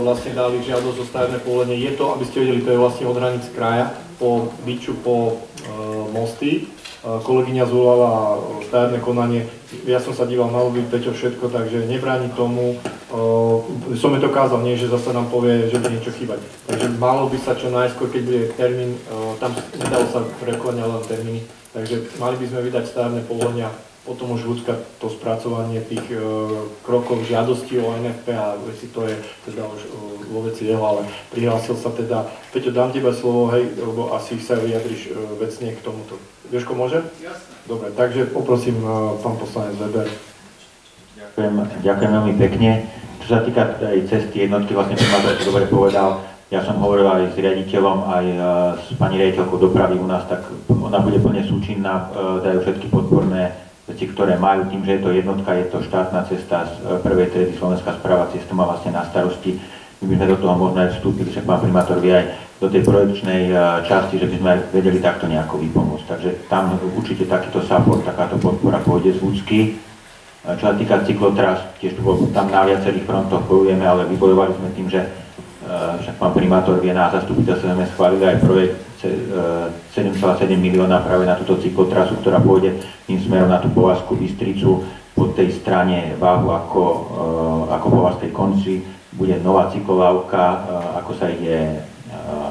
vlastne dali žiadosť o stavebné povolenie. Je to, aby ste vedeli, to je vlastne od hraníc kraja po Biču po Mosty. Kolegyňa zvolala stavebné konanie. Ja som sa díval na lobby, Peťo všetko, takže nebráni tomu. Som je to kázal, nie, že zase nám povie, že by niečo chýbať. Takže malo by sa čo najskôr, keď bude termín, tam nedalo sa prekonať len termíny, takže mali by sme vydať stavebné povolenia, potom už Vúcka to spracovanie tých krokov, žiadosti o NFP a veci, to je teda už vo veci jeho, ale prihlásil sa teda. Peťo, dám tebe slovo, hej, lebo asi sa vyjadriš vecne k tomuto. Jožko, môže? Jasne. Dobre, takže poprosím pán poslanec Weber. Ďakujem veľmi pekne. Čo sa týka tej cesty jednotky, vlastne primátor to dobre povedal, ja som hovoril aj s riaditeľom, aj s pani riaditeľkou dopravy u nás, tak ona bude plne súčinná, dajú všetky podporné veci, ktoré majú, tým, že je to jednotka, je to štátna cesta z prvej triedy, Slovenská správa ciestu má vlastne na starosti. My by sme do toho možno aj vstúpili, však pán primátor vie aj do tej projekčnej časti, že by sme aj vedeli takto nejako vypomôcť. Takže tam určite takýto support, takáto podpora pôjde z Vúcky. Čo sa týka cyklotras, tiež tam na viacerých frontoch bojujeme, ale vybojovali sme tým, že však pán primátor vie, na zastupiteľstve sme schválili aj projekt 7,7 milióna práve na túto cyklotrasu, ktorá pôjde tým smerom na tú Povazskú Bystricu po tej strane Váhu ako Povazskej konci. Bude nová cyklovávka, ako sa ide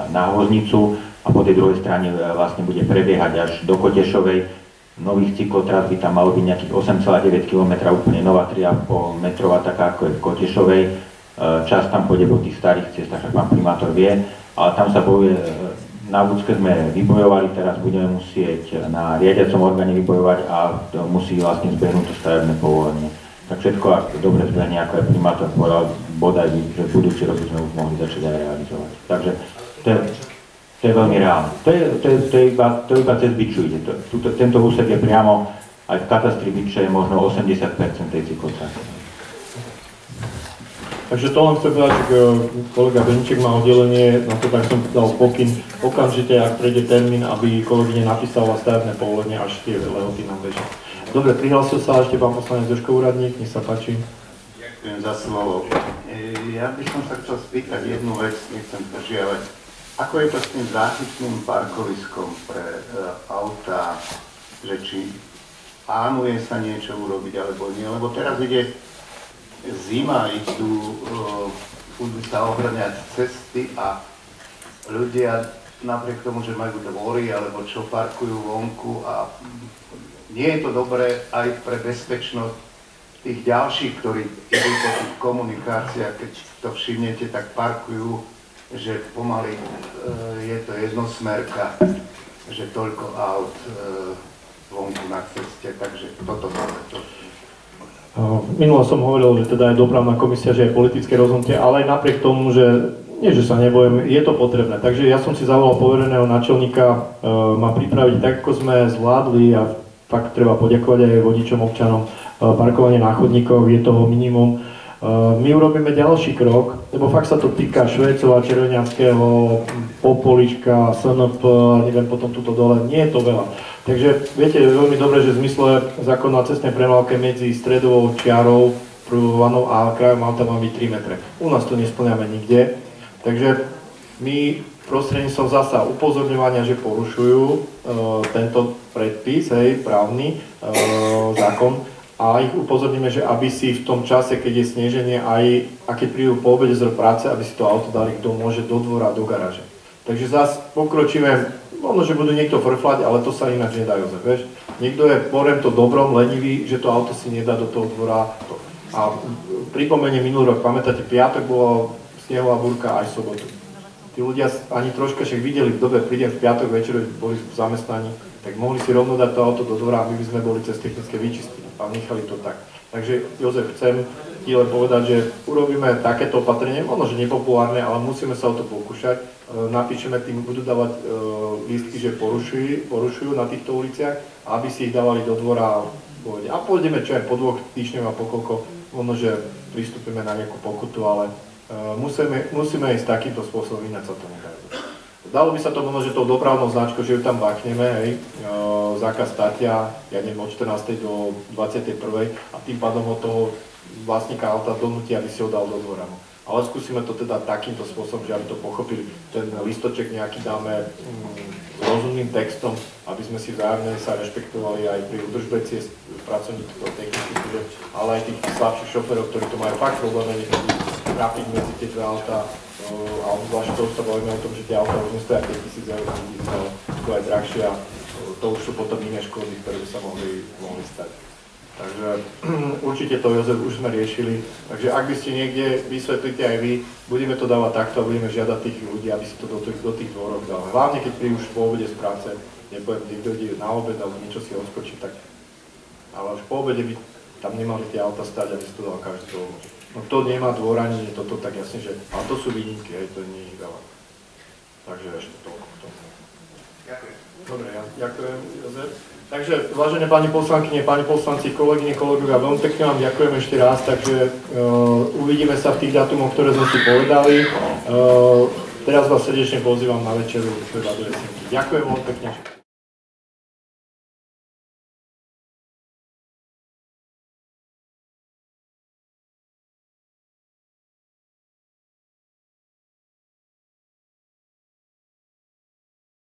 na Hvoznicu a po tej druhej strane vlastne bude prebiehať až do Kotešovej. Nových cyklotras by tam malo byť nejakých 8,9 km, úplne nová 3,5 metrová, taká ako je v Kotešovej. Časť tam pôjde po tých starých cestách, ak pán primátor vie, ale tam sa bojuje, na Vúcke sme vybojovali, teraz budeme musieť na riadiacom orgáne vybojovať a musí vlastne zbehnúť to stavebné povolenie. Tak všetko, ak dobre zbehne, ako je primátor povedal, bodaj, že v budúci rok sme už mohli začať aj realizovať. Takže to je veľmi reálne. To je iba cez Biču ide. Tento úsek je priamo aj v katastri Biče je možno 80% tej cyklotrasy. Takže to len chcem povedať, že kolega Beniček má oddelenie, na to tak som dal pokyn, okamžite, ak prejde termín, aby kolegyne napísala stavebné povolenie, až tie lehoty nám bežia. Dobre, prihlásil sa ešte pán poslanec Jožko Úradník, nech sa páči. Ďakujem za slovo. Ja by som sa chcel spýtať jednu vec, nechcem zdržiavať. Ako je to s tým záchytným parkoviskom pre autá, že či plánuje sa niečo urobiť alebo nie, lebo teraz ide zima, budú sa ohrňať cesty a ľudia napriek tomu, že majú dvory alebo čo parkujú vonku a nie je to dobré aj pre bezpečnosť tých ďalších, ktorí idú po tých komunikáciách, keď to všimnete, tak parkujú, že pomaly je to jednosmerka, že toľko aut vonku na ceste, takže toto máme to. Minulo som hovoril, že teda je dopravná komisia, že je politické rozhodnutie, ale aj napriek tomu, že nie, že sa nebojím, je to potrebné. Takže ja som si zavolal povereného náčelníka, ma pripraviť tak, ako sme zvládli a fakt treba poďakovať aj vodičom, občanom, parkovanie na chodníkoch, je toho minimum. My urobíme ďalší krok, lebo fakt sa to týka Švécova, Červeniackého, Popolička, SNP, neviem potom tuto dole, nie je to veľa. Takže viete veľmi dobre, že v zmysle zákona o cestnej premávke medzi stredovou čiarou prúvanou a krajom auta má byť 3 metre. U nás to nespĺňame nikde, takže my prostredníctvom zasa upozorňovania, že porušujú tento predpis, hej, právny zákon, a ich upozorníme, že aby si v tom čase, keď je sneženie, a keď prídu po obede z práce, aby si to auto dali, kto môže, do dvora, do garáže. Takže zase pokročíme, možno, že budú niekto frflať, ale to sa ináč nedá, Jozef, vieš. Niekto je, poviem to dobrom, lenivý, že to auto si nedá do toho dvora. A pripomeniem minulý rok, pamätáte, piatok bola snehová búrka aj sobotu. Tí ľudia ani troška však videli v dobe, prídem v piatok večer, boli v zamestnaní, tak mohli si rovno dať to auto do dvora a my by sme boli cez technické vyčistili a nechali to tak. Takže Jozef, chcem ti len povedať, že urobíme takéto opatrenie, možno, že nepopulárne, ale musíme sa o to pokúšať. Napíšeme tým, budú dávať lístky, že porušujú na týchto uliciach, aby si ich dávali do dvora a pôjdeme čo aj po 2 týždňoch a pokoľko, možno, že pristúpime na nejakú pokutu, ale musíme ísť takýmto spôsobom, ináč sa to nedá. Dalo by sa to možno, že tou dopravnou značkou, že ju tam bakneme, hej, zákaz státia, ja neviem, od 14. do 21. a tým pádom od toho vlastníka auta donútia, aby si ho dal do dvora. Ale skúsime to teda takýmto spôsobom, že aby to pochopili, ten listoček nejaký dáme s rozumným textom, aby sme si vzájomne sa rešpektovali aj pri údržbe ciest pracovníkov technických, ale aj tých slabších šoferov, ktorí to majú fakt problémy, trafiť medzi tie dve autá. A obzvlášť to sa bavíme o tom, že tie autá už nestoja 5 000 eur, sú aj drahšie a to už sú potom iné škody, ktoré by sa mohli stať. Takže určite to, Jozef, už sme riešili. Takže ak by ste niekde, vysvetlíte aj vy, budeme to dávať takto a budeme žiadať tých ľudí, aby si to do tých dvorov dali. Hlavne keď prídu už po obede z práce, nepoviem, niekto ide na obed alebo niečo si odskočí, tak ale už po obede by tam nemali tie auta stať, aby si to dal každý do obede. No to nemá dvor ani toto, tak jasne, že ale to sú výnimky, hej, to nie je veľa. Takže ešte toľko k tomu. Ďakujem. Dobre, ja ďakujem, Jozef. Takže, vážené pani poslankyne, páni poslanci, kolegyne, kolegovia, veľmi pekne vám ďakujem ešte raz, takže uvidíme sa v tých datumoch, ktoré sme si povedali. Teraz vás srdečne pozývam na večeru do Jesenky. Ďakujem veľmi pekne.